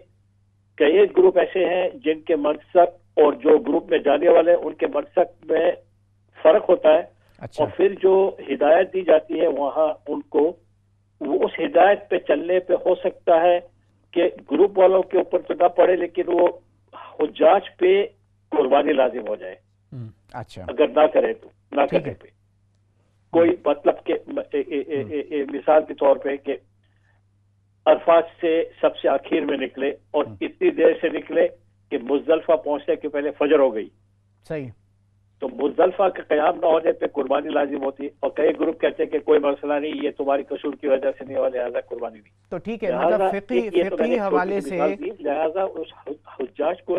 کئی گروپ ایسے ہیں جن کے منسک اور جو گروپ میں جانے والے ہیں ان کے منسک میں فرق ہوتا ہے. اور پھر جو ہدایت دی جاتی ہے وہاں ان کو، وہ اس ہدایت پہ چلنے پہ ہو سکتا ہے کہ گروپ والوں کے اوپر تو نہ پڑے لیکن وہ حجاج پہ قربانی لازم ہو جائے. اچھا اگر نہ کرے تو نہ کرنے پہ کوئی مطلب کہ مثال کے طور پہ کہ عرفات سے سب سے آخر میں نکلے اور اتنی دیر سے نکلے کہ مزدلفہ پہنچنے کے پہلے فجر ہو گئی. صحیح. تو مزدلفہ کے قیام نہ ہونے پہ قربانی لازم ہوتی. اور کئی گروپ کہتے ہیں کہ کوئی مسئلہ نہیں, یہ تمہاری قصور کی وجہ سے نہیں ہوا, لہٰذا قربانی نہیں. تو ٹھیک ہے, مطلب فقہی حوالے سے لہٰذا اس حجاج کو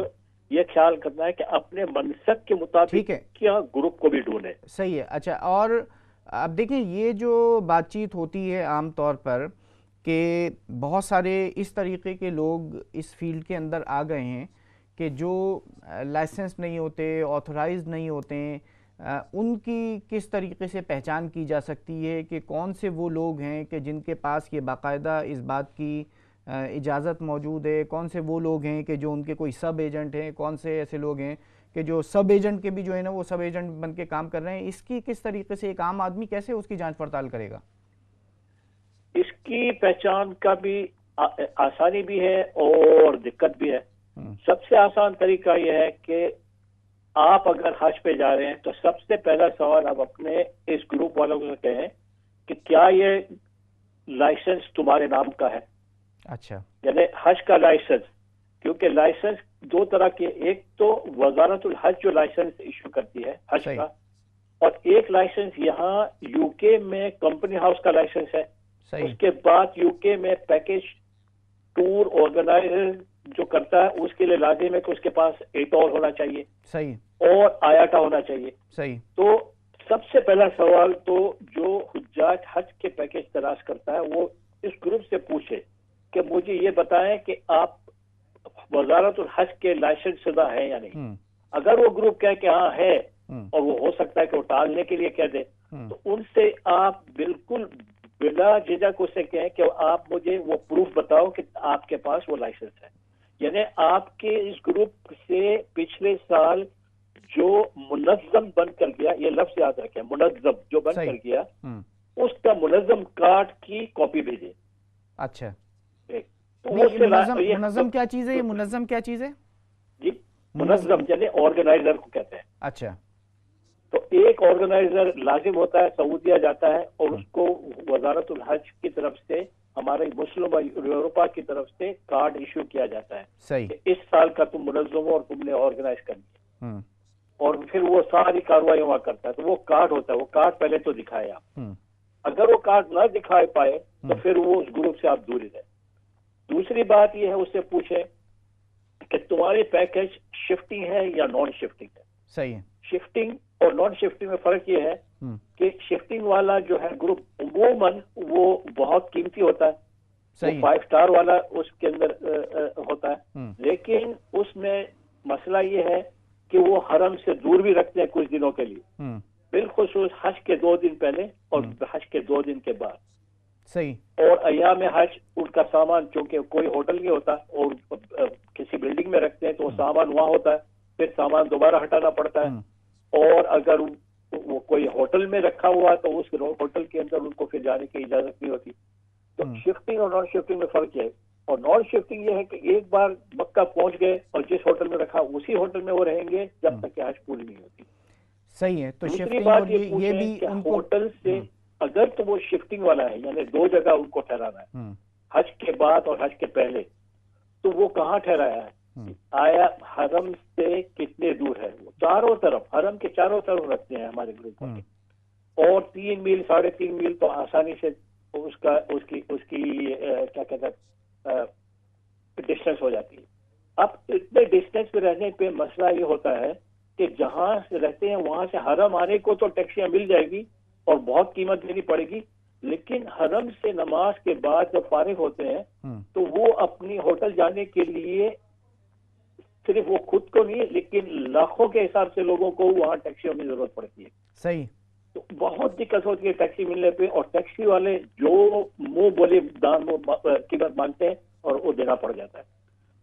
یہ خیال کرنا ہے کہ اپنے منصب کے مطابق کیا گروپ کو بھی ڈھونڈے. صحیح ہے. اچھا, اور اب دیکھیں یہ جو بات چیت ہوتی ہے عام طور پر کہ بہت سارے اس طریقے کے لوگ اس فیلڈ کے اندر آ گئے ہیں کہ جو لائسنس نہیں ہوتے, آتھورائزڈ نہیں ہوتے ہیں, ان کی کس طریقے سے پہچان کی جا سکتی ہے کہ کون سے وہ لوگ ہیں کہ جن کے پاس یہ باقاعدہ اس بات کی اجازت موجود ہے, کون سے وہ لوگ ہیں کہ جو ان کے کوئی سب ایجنٹ ہیں, کون سے ایسے لوگ ہیں کہ جو سب ایجنٹ کے بھی جو ہے نا وہ سب ایجنٹ بن کے کام کر رہے ہیں. اس کی کس طریقے سے ایک عام آدمی کیسے اس کی جانچ پڑتال کرے گا؟ اس کی پہچان کا بھی آسانی بھی ہے اور دقت بھی ہے. سب سے آسان طریقہ یہ ہے کہ آپ اگر حج پہ جا رہے ہیں تو سب سے پہلا سوال آپ اپنے اس گروپ والوں کو کہیں کہ کیا یہ لائسنس تمہارے نام کا ہے. اچھا, یعنی حج کا لائسنس, کیونکہ لائسنس دو طرح کے, ایک تو وزارت الحج جو لائسنس ایشو کرتی ہے حج کا, اور ایک لائسنس یہاں یو کے میں کمپنی ہاؤس کا لائسنس ہے. اس کے بعد یو کے میں پیکج ٹور آرگنائزر جو کرتا ہے اس کے لیے لازم ہے کہ اس کے پاس ایٹور ہونا چاہیے. صحیح. اور آیاٹا ہونا چاہیے. صحیح. تو سب سے پہلا سوال تو جو حجاج حج کے پیکج تلاش کرتا ہے وہ اس گروپ سے پوچھے کہ مجھے یہ بتائیں کہ آپ وزارت الحج کے لائسنس شدہ ہے یا نہیں. اگر وہ گروپ کہے کہ ہاں ہے, اور وہ ہو سکتا ہے کہ وہ ٹالنے کے لیے کہہ دے, تو ان سے آپ بالکل بلا جھجک اسے کہیں کہ آپ مجھے وہ پروف بتاؤ کہ آپ کے پاس وہ لائسنس ہے. یعنی آپ کے اس گروپ سے پچھلے سال جو منظم بن کر گیا, یہ لفظ یاد رکھیں, منظم جو بن کر گیا, اس کا منظم کارڈ کی کاپی بھیجے. اچھا, منظم کیا چیز ہے؟ یہ منظم کیا چیز ہے جی؟ منظم یعنی آرگنائزر کو کہتے ہیں. اچھا, تو ایک آرگنائزر لازم ہوتا ہے, سعودیہ جاتا ہے اور اس کو وزارت الحج کی طرف سے, ہمارے مسلم یوروپا کی طرف سے کارڈ ایشو کیا جاتا ہے. صحیح. کہ اس سال کا تم منظم ہو اور تم نے آرگنائز کرنی ہے, اور پھر وہ ساری کارروائی وہاں کرتا ہے. تو وہ کارڈ ہوتا ہے, وہ کارڈ پہلے تو دکھائے آپ. اگر وہ کارڈ نہ دکھائے پائے تو پھر وہ اس گروپ سے آپ دوری رہے. دوسری بات یہ ہے, اس سے پوچھیں کہ تمہاری پیکج شفٹنگ ہے یا نان شفٹنگ ہے. صحیح ہے. شفٹنگ اور نان شفٹنگ میں فرق یہ ہے کہ شفٹنگ والا جو ہے گروپ عموماً وہ بہت قیمتی ہوتا ہے, 5 اسٹار والا اس کے اندر ہوتا ہے, لیکن اس میں مسئلہ یہ ہے کہ وہ حرم سے دور بھی رکھتے ہیں کچھ دنوں کے لیے, بالخصوص حج کے 2 دن پہلے اور حج کے 2 دن کے بعد. صحیح. اور ایام حج ان کا سامان چونکہ کوئی ہوٹل نہیں ہوتا اور کسی بلڈنگ میں رکھتے ہیں تو وہ سامان وہاں ہوتا ہے, پھر سامان دوبارہ ہٹانا پڑتا ہے. اور اگر وہ کوئی ہوٹل میں رکھا ہوا ہے تو اس ہوٹل کے اندر ان کو پھر جانے کی اجازت نہیں ہوتی. تو شفٹنگ اور نان شفٹنگ میں فرق ہے. اور نان شفٹنگ یہ ہے کہ ایک بار مکہ پہنچ گئے اور جس ہوٹل میں رکھا اسی ہوٹل میں وہ رہیں گے جب تک کہ حج پوری نہیں ہوتی. صحیح ہے. تو دوسری بات یہ بھی ہوٹل سے اگر تو وہ شفٹنگ والا ہے یعنی 2 جگہ ان کو ٹھہرانا ہے, حج کے بعد اور حج کے پہلے, تو وہ کہاں ٹھہرایا ہے, آیا حرم سے کتنے دور ہے. وہ چاروں طرف, حرم کے چاروں طرف رکھتے ہیں ہمارے گروپ میں, اور 3 میل 3.5 میل تو آسانی سے اس کی کیا کہتے ہیں ڈسٹینس ہو جاتی ہے. اب اتنے ڈسٹینس پہ رہنے پہ مسئلہ یہ ہوتا ہے کہ جہاں سے رہتے ہیں وہاں سے حرم آنے کو تو ٹیکسیاں مل جائے گی اور بہت قیمت دینی پڑے گی, لیکن حرم سے نماز کے بعد جب فارغ ہوتے ہیں تو وہ اپنی ہوٹل جانے کے لیے صرف وہ خود کو نہیں لیکن لاکھوں کے حساب سے لوگوں کو وہاں ٹیکسیوں کی ضرورت پڑتی ہے. صحیح. تو بہت دقت ہوتی ہے ٹیکسی ملنے پہ, اور ٹیکسی والے جو منہ بولے دام قیمت مانگتے ہیں اور وہ دینا پڑ جاتا ہے.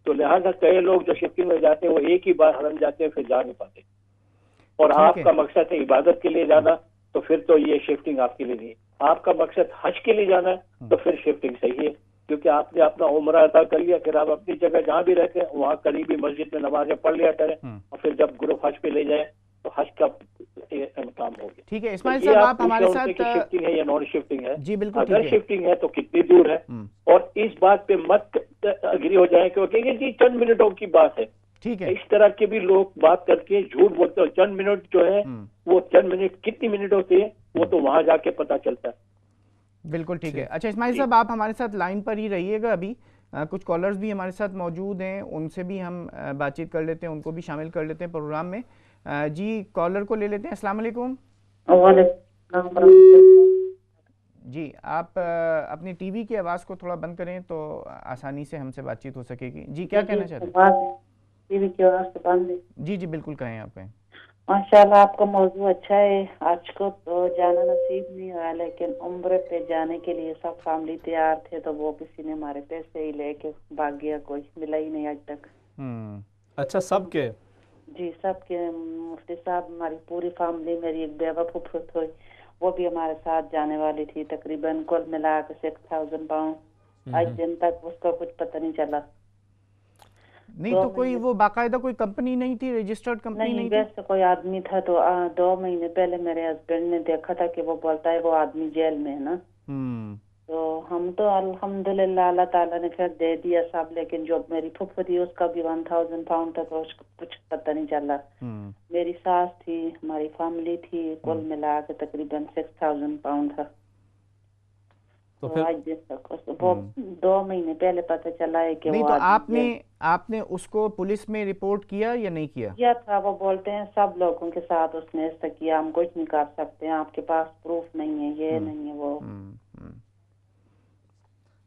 تو لہٰذا کئی لوگ جو شفٹنگ میں جاتے ہیں وہ ایک ہی بار حرم جاتے ہیں پھر جا نہیں پاتے, اور آپ کا مقصد ہے عبادت کے لیے جانا تو پھر تو یہ شفٹنگ آپ کے لیے نہیں ہے. آپ کا مقصد حج کے لیے جانا ہے تو پھر شفٹنگ صحیح ہے. کیونکہ آپ نے اپنا عمرہ ادا کر لیا، پھر آپ اپنی جگہ جہاں بھی رہتے ہیں وہاں قریبی مسجد میں نمازیں پڑھ لیا کریں، اور پھر جب گروپ حج پہ لے جائیں تو حج کا انتظام ہو گیا. ٹھیک ہے اسماعیل صاحب، آپ ہمارے ساتھ شفٹنگ ہے یا نان شفٹنگ ہے؟ جی بالکل. اگر شفٹنگ ہے تو کتنی دور ہے، اور اس بات پہ مت اگری ہو جائیں کہ جی چند منٹوں کی بات ہے. ٹھیک ہے، اس طرح کے بھی لوگ بات کر کے جھوٹ بولتے ہیں. چند منٹ جو ہے وہ چند منٹ کتنی منٹ ہوتے ہیں وہ تو وہاں جا کے پتہ چلتا ہے. بالکل ٹھیک ہے. اچھا اسماعیل صاحب، آپ ہمارے ساتھ لائن پر ہی رہیے گا. ابھی کچھ کالرز بھی ہمارے ساتھ موجود ہیں، ان سے بھی ہم بات چیت کر لیتے ہیں، ان کو بھی شامل کر لیتے ہیں پروگرام میں. جی کالر کو لے لیتے ہیں. السلام علیکم. جی آپ اپنی ٹی وی کی آواز کو تھوڑا بند کریں تو آسانی سے ہم سے بات چیت ہو سکے گی. جی کیا کہنا چاہتے ہیں؟ ٹی وی کی آواز تو بند ہے. جی جی بالکل کہیں آپ کہیں. ماشاءاللہ آپ کا موضوع اچھا ہے. آج کو تو جانا نصیب نہیں ہوا، لیکن عمرے پہ جانے کے لیے سب فیملی تیار تھے، تو وہ کسی نے ہمارے پیسے ہی لے کے بھاگ گیا، کوئی ملا ہی نہیں آج تک. اچھا سب کے؟ جی سب کے. مفتی صاحب ہماری پوری فیملی، میری ایک بیوہ پھوپھی تھی وہ بھی ہمارے ساتھ جانے والی تھی، تقریباً کل ملا کے 6,000 پاؤنڈ. آج دن تک اس کا کچھ پتہ نہیں چلا. نہیں تو کوئی وہ باقاعدہ کوئی کمپنی نہیں تھی، رجسٹرڈ کمپنی نہیں تھی؟ ویسے کوئی آدمی تھا. تو 2 مہینے پہلے میرے ہسبینڈ نے دیکھا تھا کہ وہ بولتا ہے وہ آدمی جیل میں ہے نا. تو ہم تو الحمدللہ اللہ تعالیٰ نے پھر دے دیا سب، لیکن جو میری پھوپھی تھی اس کا بھی 1,000 پاؤنڈ تک کچھ پتہ نہیں چلا. میری ساس تھی، ہماری فیملی تھی، کل ملا کے تقریباً 6,000 پاؤنڈ تھا. تو آج وہ 2 مہینے پہلے پتہ چلا ہے کہ نہیں. وہ تو آپ نے اس کو پولیس میں رپورٹ کیا یا نہیں کیا؟ کیا تھا. وہ بولتے ہیں سب لوگوں کے ساتھ اس نے ایسا کیا، ہم کچھ نہیں کر سکتے، آپ کے پاس پروف نہیں ہے، یہ نہیں ہے وہ.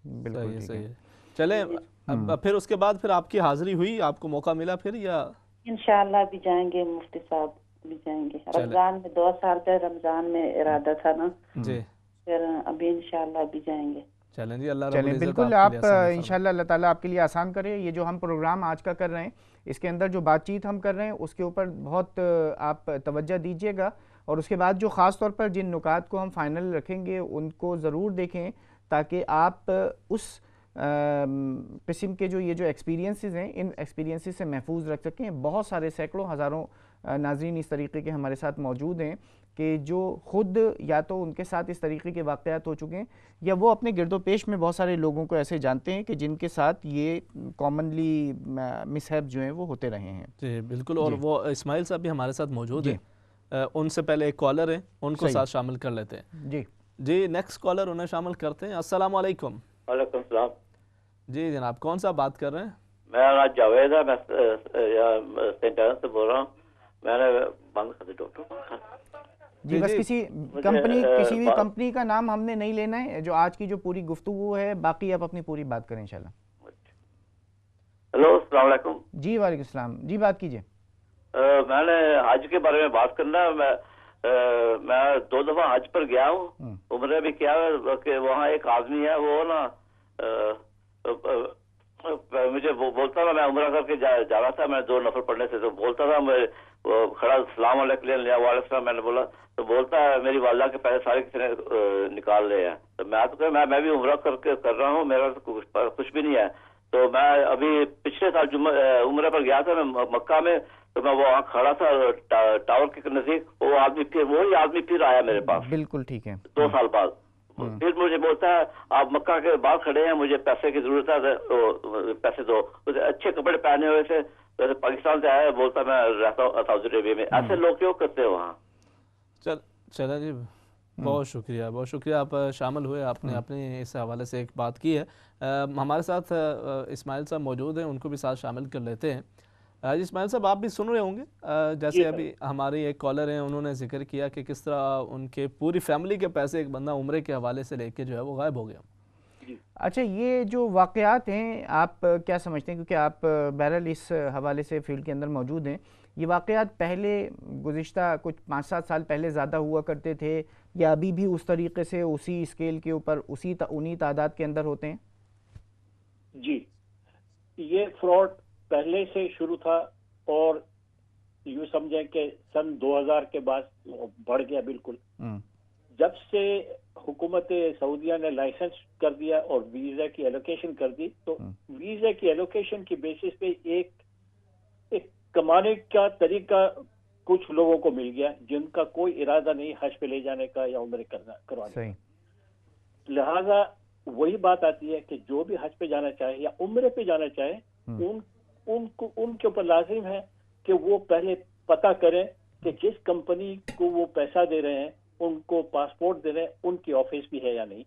بالکل صحیح ہے. چلیں پھر اس کے بعد پھر آپ کی حاضری ہوئی، آپ کو موقع ملا پھر یا؟ انشاءاللہ بھی جائیں گے مفتی صاحب، بھی جائیں گے. رمضان میں 2 سال پہ رمضان میں ارادہ تھا نا، جی پھر ابھی انشاءاللہ بھی جائیں گے. چلیں جی، اللہ رب چلیں العزت بالکل. آپ انشاءاللہ اللہ تعالیٰ آپ کے لیے آسان کرے. یہ جو ہم پروگرام آج کا کر رہے ہیں اس کے اندر جو بات چیت ہم کر رہے ہیں اس کے اوپر بہت آپ توجہ دیجیے گا، اور اس کے بعد جو خاص طور پر جن نکات کو ہم فائنل رکھیں گے ان کو ضرور دیکھیں، تاکہ آپ اس قسم کے جو ایکسپیرینسز ہیں ان ایکسپیرینسز سے محفوظ رکھ سکیں. بہت سارے سینکڑوں ہزاروں ناظرین اس طریقے کے ہمارے ساتھ موجود ہیں کہ جو خود یا تو ان کے ساتھ اس طریقے کے واقعات ہو چکے ہیں، یا وہ اپنے گرد و پیش میں بہت سارے لوگوں کو ایسے جانتے ہیں کہ جن کے ساتھ یہ کامنلی مس ہیپ جو ہیں وہ ہوتے رہے ہیں. جی بالکل. اور وہ اسماعیل صاحب بھی ہمارے ساتھ موجود ہیں. ان سے پہلے ایک کالر ہیں، ان کو ساتھ شامل کر لیتے ہیں. جی نیکسٹ کالر انہیں شامل کرتے ہیں. السلام علیکم. وعلیکم السلام. جی جناب کون سا بات کر رہے ہیں؟ میرا نام جاوید ہے، میں سینٹ ایون سے بول رہا ہوں. میں نے ڈاکٹر جی بس کسی بھی کمپنی کا نام ہم نے نہیں لینا ہے. جو آج کی جو پوری گفتگو ہے باقی آپ اپنی پوری بات کریں انشاءاللہ. ہلو السلام علیکم. جی وعلیکم السلام. جی بات کیجئے. میں نے حج کے بارے میں بات کرنا ہے. میں 2 دفعہ حج پر گیا ہوں، عمرہ بھی کیا ہے. کہ وہاں ایک آدمی ہے وہ نا مجھے بولتا تھا، میں عمرہ کر کے جا رہا تھا، میں 2 نفر پڑھنے سے، تو بولتا تھا میں کھڑا السلام علیکم وعلیکم السلام. میں نے بولا تو بولتا ہے میری والدہ کے پیسے سارے کسی نے نکال لے ہیں. تو میں بھی عمرہ کر رہا ہوں، میرا کچھ بھی نہیں ہے. تو میں ابھی پچھلے سال عمرہ پر گیا تھا میں مکہ میں، تو میں وہاں کھڑا تھا ٹاور کے نزدیک، وہی آدمی پھر آیا میرے پاس. بالکل ٹھیک ہے. 2 سال بعد پھر مجھے بولتا ہے آپ مکہ کے بعد کھڑے ہیں، مجھے پیسے کی ضرورت ہے تو پیسے دو. اچھے کپڑے پہنے ہوئے تھے، ویسے پاکستان سے آیا، بولتا میں رہتا ہوں سعودی عربیہ میں. ایسے لوگ کیوں کرتے ہیں وہاں؟ چلیں جی بہت شکریہ، بہت شکریہ آپ شامل ہوئے. آپ نے اپنے اس حوالے سے ایک بات کی ہے. ہمارے ساتھ اسماعیل صاحب موجود ہیں، ان کو بھی ساتھ شامل کر لیتے ہیں. اسماعیل صاحب آپ بھی سن رہے ہوں گے، جیسے ابھی ہماری ایک کالر ہیں انہوں نے ذکر کیا کہ کس طرح ان کے پوری فیملی کے پیسے ایک بندہ عمرے کے حوالے سے لے کے جو ہے وہ غائب ہو گیا. اچھا یہ جو واقعات ہیں آپ کیا سمجھتے ہیں، کیونکہ آپ بہرحال اس حوالے سے فیلڈ کے اندر موجود ہیں، یہ واقعات پہلے گزشتہ کچھ 5-7 سال پہلے زیادہ ہوا کرتے تھے یا ابھی بھی اس طریقے سے اسی اسکیل کے اوپر انہی تعداد کے اندر ہوتے ہیں؟ جی یہ فراڈ پہلے سے شروع تھا، اور یوں سمجھیں کہ سن 2000 کے بعد بڑھ گیا بالکل. جب سے حکومت سعودیہ نے لائسنس کر دیا اور ویزا کی ایلوکیشن کر دی، تو ویزا کی ایلوکیشن کی بیسس پہ ایک کمانے کا طریقہ کچھ لوگوں کو مل گیا جن کا کوئی ارادہ نہیں حج پہ لے جانے کا یا عمرے کروانے کا. لہذا وہی بات آتی ہے کہ جو بھی حج پہ جانا چاہے یا عمرے پہ جانا چاہے ان کے اوپر لازم ہے کہ وہ پہلے پتہ کریں کہ جس کمپنی کو وہ پیسہ دے رہے ہیں ان کو پاسپورٹ دے رہے ہیں ان کی آفس بھی ہے یا نہیں،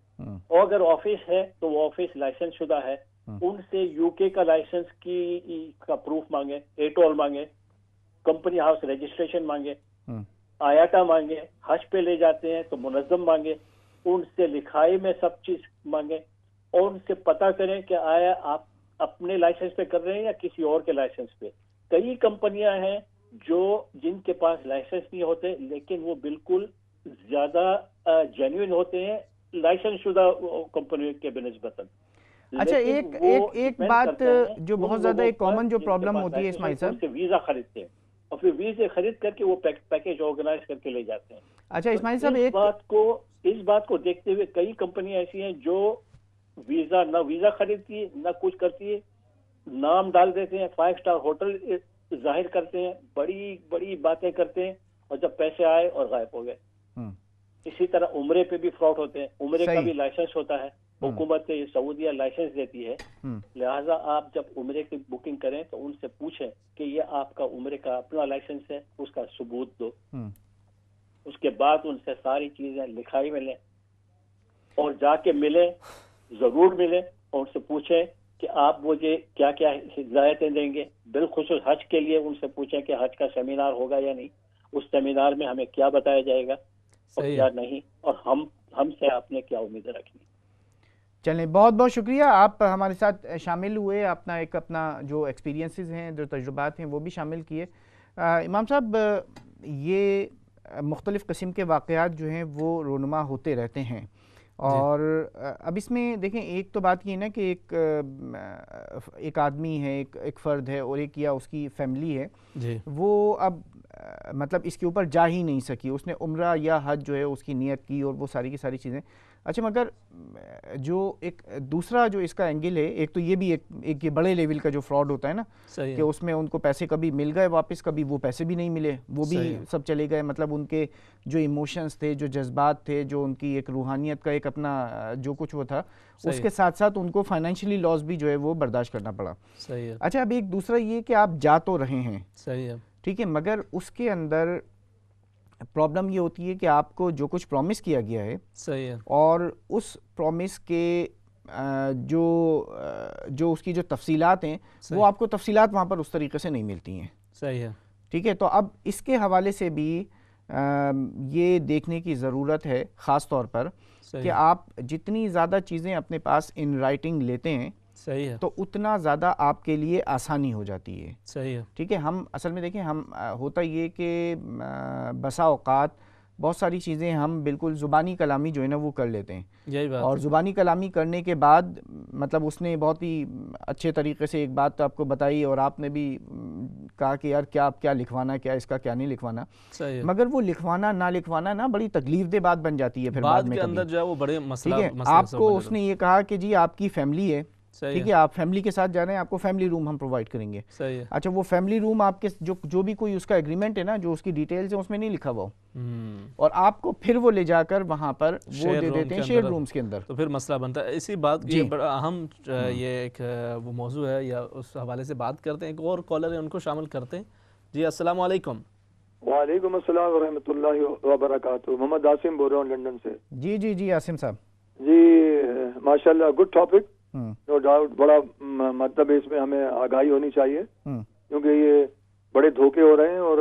اور اگر آفس ہے تو وہ آفس لائسنس شدہ ہے. ان سے یو کے کا لائسنس کا پروف مانگے، ایٹول مانگے، کمپنی ہاؤس رجسٹریشن مانگے، آیاٹا مانگے. حج پہ لے جاتے ہیں تو منظم مانگے. ان سے لکھائی میں سب چیز مانگے اور ان سے پتہ کریں کہ آیا آپ اپنے لائسنس پہ کر رہے ہیں یا کسی اور کے لائسنس پہ. کئی کمپنیاں ہیں جن کے پاس لائسنس نہیں ہوتے لیکن وہ بالکل زیادہ جینوئن ہوتے ہیں لائسنس شدہ کمپنیوں کے بنسبت. اچھا ایک بات جو بہت زیادہ ایک کامن جو پرابلم ہوتی ہے اسماعیل صاحب، ویزا خریدتے ہیں اور پھر ویزے خرید کر کے وہ پیکیج آرگنائز کر کے لے جاتے ہیں. اچھا اسماعیل صاحب اس بات کو دیکھتے ہوئے کئی کمپنیاں ایسی ہیں جو نہ ویزا خریدتی ہے نہ کچھ کرتی ہے، نام ڈال دیتے ہیں، 5 اسٹار ہوٹل ظاہر کرتے ہیں، بڑی بڑی باتیں کرتے ہیں اور جب پیسے آئے اور غائب ہو گئے. اسی طرح عمرے پہ بھی فراڈ ہوتے ہیں. عمرے کا بھی لائسنس ہوتا ہے، حکومت سعودیہ لائسنس دیتی ہے. لہٰذا آپ جب عمرے کی بکنگ کریں تو ان سے پوچھیں کہ یہ آپ کا عمرے کا اپنا لائسنس ہے، اس کا ثبوت دو. اس کے بعد ان سے ساری چیزیں لکھائی میں لیں اور جا کے ملیں، ضرور ملیں اور ان سے پوچھیں کہ آپ مجھے کیا کیا ہدایتیں دیں گے. بالخصوص حج کے لیے ان سے پوچھیں کہ حج کا سیمینار ہوگا یا نہیں، اس سیمینار میں ہمیں کیا بتایا جائے گا اور کیا نہیں، اور ہم سے آپ نے کیا امیدیں رکھنی. چلیں بہت بہت شکریہ، آپ ہمارے ساتھ شامل ہوئے، اپنا جو ایکسپیرینسز ہیں، جو تجربات ہیں وہ بھی شامل کیے. امام صاحب یہ مختلف قسم کے واقعات جو ہیں وہ رونما ہوتے رہتے ہیں، اور اب اس میں دیکھیں ایک تو بات یہ نا کہ ایک آدمی ہے، ایک فرد ہے اور ایک یا اس کی فیملی ہے، وہ اب مطلب اس کے اوپر جا ہی نہیں سکی. اس نے عمرہ یا حج جو ہے اس کی نیت کی اور وہ ساری کی ساری چیزیں. اچھا مگر جو ایک دوسرا جو اس کا اینگل ہے، ایک تو یہ بھی ایک یہ بڑے لیول کا جو فراڈ ہوتا ہے نا کہ اس میں ان کو پیسے کبھی مل گئے واپس، کبھی وہ پیسے بھی نہیں ملے، وہ بھی سب چلے گئے. مطلب ان کے جو ایموشنز تھے، جو جذبات تھے، جو ان کی ایک روحانیت کا ایک اپنا جو کچھ وہ تھا، اس کے ساتھ ساتھ ان کو فائنینشلی لاس بھی جو ہے وہ برداشت کرنا پڑا. اچھا اب ایک دوسرا یہ کہ آپ جا تو رہے ہیں، ٹھیک ہے، مگر اس کے اندر پرابلم یہ ہوتی ہے کہ آپ کو جو کچھ پرومس کیا گیا ہے اور اس پرومس کے جو اس کی جو تفصیلات ہیں وہ آپ کو تفصیلات وہاں پر اس طریقے سے نہیں ملتی ہیں. ٹھیک ہے، تو اب اس کے حوالے سے بھی یہ دیکھنے کی ضرورت ہے خاص طور پر کہ آپ جتنی زیادہ چیزیں اپنے پاس ان رائٹنگ لیتے ہیں تو اتنا زیادہ آپ کے لیے آسانی ہو جاتی ہے. ٹھیک ہے، ہم اصل میں دیکھیں ہوتا یہ کہ بسا اوقات بہت ساری چیزیں ہم بالکل زبانی کلامی جو ہے نا وہ کر لیتے ہیں، اور زبانی کلامی کرنے کے بعد مطلب اس نے بہت ہی اچھے طریقے سے ایک بات آپ کو بتائی اور آپ نے بھی کہا کہ یار کیا لکھوانا، کیا اس کا کیا نہیں لکھوانا، مگر وہ لکھوانا نہ لکھوانا نا بڑی تکلیف دہ بات بن جاتی ہے پھر بعد میں اندر جو ہے وہ بڑے مسئلہ. ٹھیک ہے، آپ کو اس نے یہ کہا کہ جی آپ کی فیملی ہے، ٹھیک ہے، آپ فیملی کے ساتھ جا رہے ہیں، آپ کو فیملی روم ہم پرووائڈ کریں گے. اچھا وہ فیملی روم آپ کے جو بھی کوئی اس کا ایگریمنٹ ہے نا، جو اس کی ڈیٹیلز ہیں اس میں نہیں لکھا ہوا، اور آپ کو پھر وہ لے جا کر وہاں پر وہ دے دیتے ہیں شیئر رومز کے اندر، تو پھر مسئلہ بنتا ہے. اسی بات کی بڑا اہم یہ ایک وہ موضوع ہے، یا اس حوالے سے بات کرتے ہیں. ایک اور کالر ہے، ان کو شامل کرتے ہیں. جی السلام علیکم. وعلیکم السلام ورحمۃ اللہ وبرکاتہ. محمد عاصم بول رہا ہوں لنڈن سے. جی عاصم صاحب. جی ماشاءاللہ گڈ ٹاپک، نو ڈاؤٹ. بڑا مطلب اس میں ہمیں آگاہی ہونی چاہیے کیونکہ یہ بڑے دھوکے ہو رہے ہیں، اور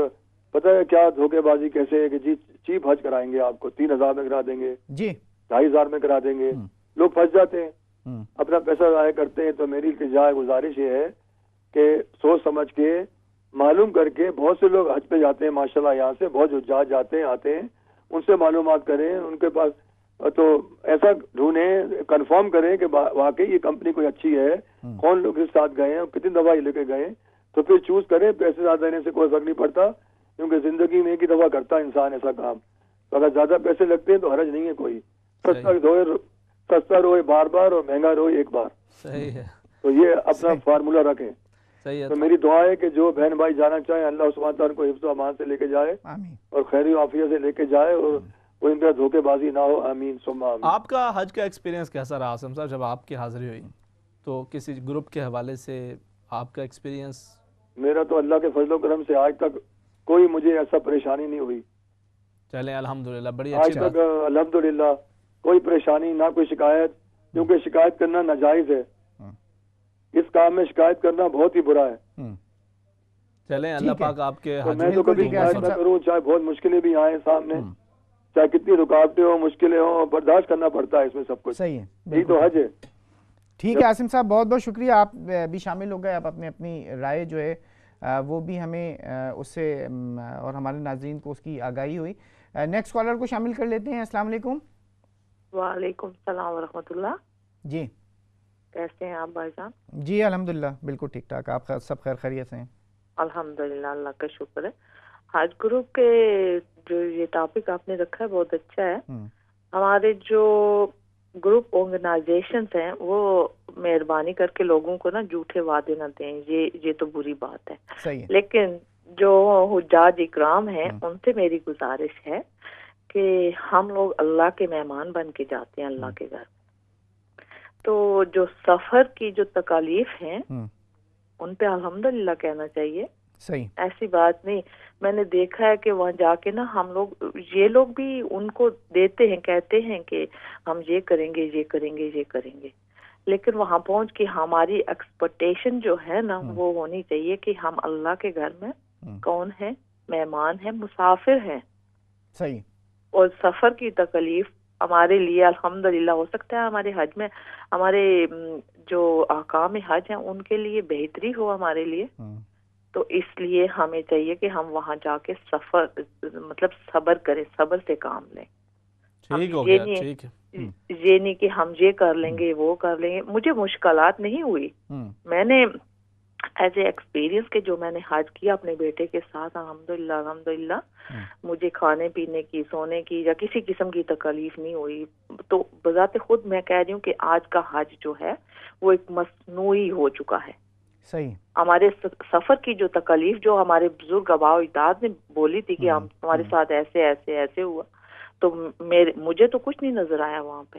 پتہ ہے کیا دھوکے بازی کیسے ہے کہ جی چیپ حج کرائیں گے، آپ کو 3,000 میں کرا دیں گے، 2,500 میں کرا دیں گے. لوگ پھنس جاتے ہیں، اپنا پیسہ ضائع کرتے ہیں. تو میری گزارش یہ ہے کہ سوچ سمجھ کے معلوم کر کے، بہت سے لوگ حج پہ جاتے ہیں ماشاءاللہ، یہاں سے بہت حجاج جاتے ہیں آتے ہیں، ان سے معلومات کریں، ان کے پاس تو ایسا ڈھونڈیں، کنفرم کریں کہ واقعی یہ کمپنی کوئی اچھی ہے، کون لوگ اس ساتھ گئے ہیں، کتنی دوائی لے کے گئے، تو پھر چوز کریں. پیسے زیادہ دینے سے کوئی فرق نہیں پڑتا کیونکہ زندگی میں ایک ہی دفعہ کرتا ہے انسان ایسا کام. تو اگر زیادہ پیسے لگتے ہیں تو حرج نہیں ہے کوئی، سستا روئے بار بار اور مہنگا روئے ایک بار. صحیح ہے. تو یہ اپنا فارمولہ رکھیں. تو میری دعا ہے کہ جو بہن بھائی جانا چاہیں اللہ سبحانہ تعالیٰ کو حفظ و امان سے لے کے جائے اور خیر و عافیت سے لے کے جائے اور کوئی ان کا دھوکے بازی نہ ہو. آمین ثم آمین. آپ کا حج کا ایکسپیرینس کیسا رہا عاصم صاحب جب آپ کی حاضری ہوئی؟ تو کسی گروپ کے حوالے سے آپ کا ایکسپیرینس؟ میرا تو اللہ کے فضل و کرم سے آج تک کوئی مجھے ایسا پریشانی نہیں ہوئی. چلیں الحمدللہ، بڑی آج اچھی بات. تک الحمدللہ کوئی پریشانی نہ کوئی شکایت، کیونکہ شکایت کرنا ناجائز ہے. اس کام میں شکایت کرنا بہت ہی برا ہے. چلیں اللہ پاک آپ کے حج میں تو کبھی شکایت نہ کروں، چاہے بہت مشکلیں بھی آئیں سامنے، چاہے کتنی رکاوٹیں ہوں مشکلیں ہوں، برداشت کرنا پڑتا ہے اس میں سب کچھ. صحیح ہے، یہی تو حج ہے. ٹھیک ہے عاصم صاحب، بہت بہت شکریہ، آپ بھی شامل ہو گئے. آپ اپنی رائے جو ہے وہ بھی ہمیں اس سے اور ہمارے ناظرین کو اس کی آگاہی ہوئی. نیکسٹ کالر کو شامل کر لیتے ہیں. السلام علیکم. وعلیکم السلام ورحمۃ اللہ. جی کیسے ہیں آپ بھائی جان؟ جی الحمدللہ بالکل ٹھیک ٹھاک. آپ سب خیر خیریت سے ہیں؟ الحمدللہ اللہ کا شکر ہے. حج گروپ کے جو یہ ٹاپک آپ نے رکھا ہے بہت اچھا ہے. ہمارے جو گروپ آرگنائزیشنز ہیں وہ مہربانی کر کے لوگوں کو نا جھوٹے وعدے نہ دیں، یہ تو بری بات ہے. صحیح ہے. لیکن جو حجاج اکرام ہیں ان سے میری گزارش ہے کہ ہم لوگ اللہ کے مہمان بن کے جاتے ہیں اللہ کے گھر، تو جو سفر کی جو تکالیف ہیں ان پہ الحمدللہ کہنا چاہیے. صحیح، ایسی بات نہیں. میں نے دیکھا ہے کہ وہاں جا کے نا ہم لوگ یہ لوگ بھی ان کو دیتے ہیں، کہتے ہیں کہ ہم یہ کریں گے یہ کریں گے یہ کریں گے، لیکن وہاں پہنچ کے ہماری ایکسپیکٹیشن جو ہے نا وہ ہونی چاہیے کہ ہم اللہ کے گھر میں کون ہیں؟ مہمان ہیں، مسافر ہیں. صحیح. اور سفر کی تکلیف ہمارے لیے الحمدللہ ہو سکتا ہے ہمارے حج میں ہمارے جو احکام حج ہیں ان کے لیے بہتری ہو ہمارے لیے، تو اس لیے ہمیں چاہیے کہ ہم وہاں جا کے سفر مطلب صبر کریں، صبر سے کام لیں. ٹھیک ہو گیا، ٹھیک ہے. یہ نہیں کہ ہم یہ کر لیں گے وہ کر لیں گے. مجھے مشکلات نہیں ہوئی. میں نے ایز اے ایکسپیرینس کہ جو میں نے حج کیا اپنے بیٹے کے ساتھ الحمدللہ مجھے کھانے پینے کی، سونے کی یا کسی قسم کی تکلیف نہیں ہوئی. تو بذات خود میں کہہ رہی ہوں کہ آج کا حج جو ہے وہ ایک مصنوعی ہو چکا ہے. صحیح. ہمارے سفر کی جو تکلیف جو ہمارے بزرگ آباء و اجداد نے بولی تھی کہ ہمارے ساتھ ایسے ایسے ایسے ہوا، تو مجھے تو کچھ نہیں نظر آیا وہاں پہ.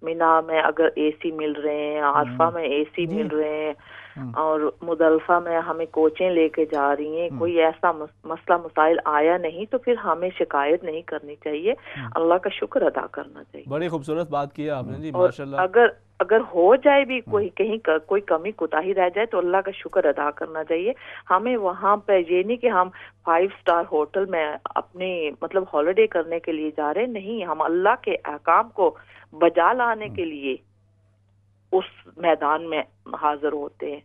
مینا میں اگر اے سی مل رہے ہیں، عرفہ میں اے سی مل رہے ہیں، اور مزدلفہ میں ہمیں کوچیں لے کے جا رہی ہیں، کوئی ایسا مسئلہ مسائل آیا نہیں، تو پھر ہمیں شکایت نہیں کرنی چاہیے، اللہ کا شکر ادا کرنا چاہیے. بڑی خوبصورت بات کی آپ نے جی، ماشاءاللہ. اگر ہو جائے بھی کہیں کوئی کمی کوتاہی رہ جائے تو اللہ کا شکر ادا کرنا چاہیے. ہمیں وہاں پہ یہ نہیں کہ ہم 5 اسٹار ہوٹل میں اپنی مطلب ہالیڈے کرنے کے لیے جا رہے، نہیں، ہم اللہ کے احکام کو بجا لانے کے لیے اس میدان میں حاضر ہوتے ہیں.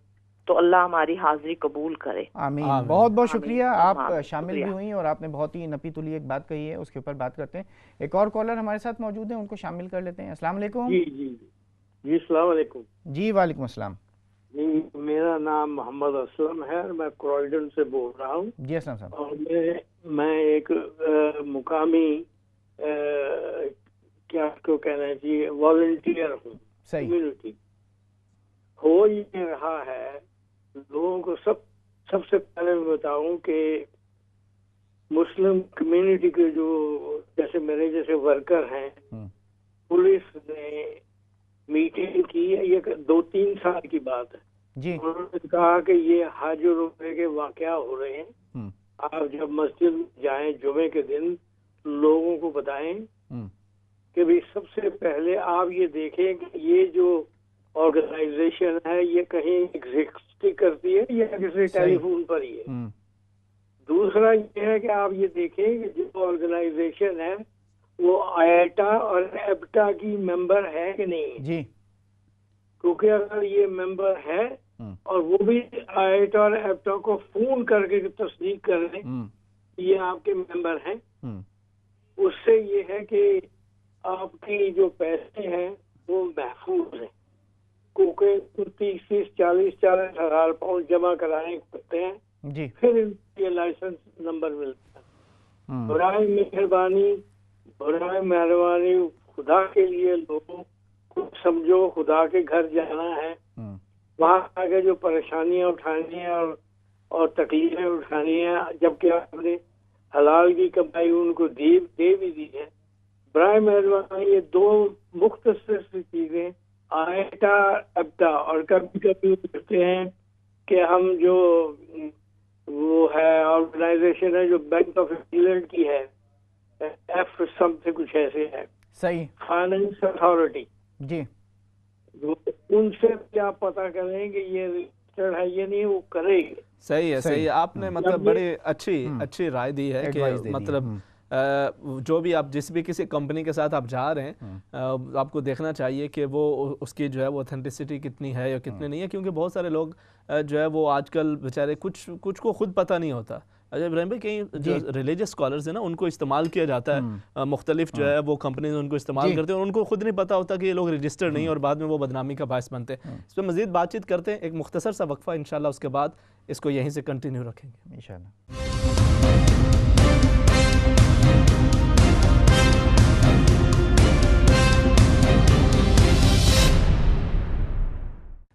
تو اللہ ہماری حاضری قبول کرے. آمین. بہت بہت شکریہ، آپ شامل بھی ہوئیں اور آپ نے بہت ہی نپی تلی ایک بات کہی ہے، اس کے اوپر بات کرتے ہیں. ایک اور کالر ہمارے ساتھ موجود ہیں، ان کو شامل کر لیتے ہیں. السلام علیکم. جی السلام علیکم. جی وعلیکم السلام. جی میرا نام محمد اسلم ہے، میں کرائڈن سے بول رہا ہوں. جی اسلم صاحب. اور میں ایک مقامی کیا کو کہنا چاہیے والنٹیئر ہوں کمیونٹی. ہو یہ رہا ہے لوگوں کو سب سے پہلے میں بتاؤں کہ مسلم کمیونٹی کے جو جیسے میرے جیسے ورکر ہیں، پولیس نے میٹنگ کی ہے، یہ 2-3 سال کی بات ہے. جی. انہوں نے کہا کہ یہ حج اور عمرے کے واقعہ ہو رہے ہیں، آپ جب مسجد میں جائیں جمعے کے دن لوگوں کو بتائیں کہ بھی سب سے پہلے آپ یہ دیکھیں کہ یہ جو آرگنائزیشن ہے یہ کہیں ایگزسٹ کرتی ہے یا کسی ٹیلی فون پر ہی ہے. دوسرا یہ ہے کہ آپ یہ دیکھیں کہ جو آرگنائزیشن ہے وہ آئیٹا اور ایپٹا کی ممبر ہے کہ نہیں. جی. کیونکہ اگر یہ ممبر ہے اور وہ بھی آئیٹا اور ایپٹا کو فون کر کے تصدیق کر لیں یہ آپ کے ممبر ہیں، اس سے یہ ہے کہ آپ کی جو پیسے ہیں وہ محفوظ ہیں. کیونکہ 30-40,000 پاؤنڈ جمع کرانے پڑتے ہیں، جی، پھر یہ لائسنس نمبر ملتا ہے. برائے مہربانی خدا کے لیے لوگوں کو سمجھو، خدا کے گھر جانا ہے، وہاں آگے جو پریشانیاں اٹھانی ہیں اور تکلیفیں اٹھانی ہیں، جبکہ آپ نے حلال کی کمائی ان کو دے بھی دی ہے، برائے مہربانی یہ دو مختصر سی چیزیں آئٹا ابتا، اور کبھی کبھی دیکھتے ہیں کہ ہم جو وہ ہے آرگنائزیشن ہے جو بینک آف انگلینڈ کی ہے، ایف سم سے کچھ ایسے ہے، صحیح، فائنینس اتھارٹی، جی ان سے کیا پتہ کریں کہ یہ رجسٹرڈ ہے یہ نہیں، وہ کرے گی. صحیح ہے، صحیح ہے. آپ نے مطلب بڑی اچھی رائے دی ہے کہ مطلب جو بھی آپ جس بھی کسی کمپنی کے ساتھ آپ جا رہے ہیں آپ کو دیکھنا چاہیے کہ وہ اس کی جو ہے وہ اوتھینٹسٹی کتنی ہے یا کتنی نہیں ہے، کیونکہ بہت سارے لوگ جو ہے وہ آج کل بیچارے کچھ کو خود پتہ نہیں ہوتا. ابراہیم بھائی کہیں جو ریلیجس اسکالرز ہیں نا ان کو استعمال کیا جاتا ہے، مختلف جو ہے وہ کمپنیز ان کو استعمال کرتے ہیں اور ان کو خود نہیں پتہ ہوتا کہ یہ لوگ رجسٹر نہیں اور بعد میں وہ بدنامی کا باعث بنتے ہیں. اس پہ مزید بات چیت کرتے ہیں، ایک مختصر سا وقفہ انشاءاللہ، اس کے بعد اس کو یہیں سے کنٹینیو رکھیں گے انشاءاللہ.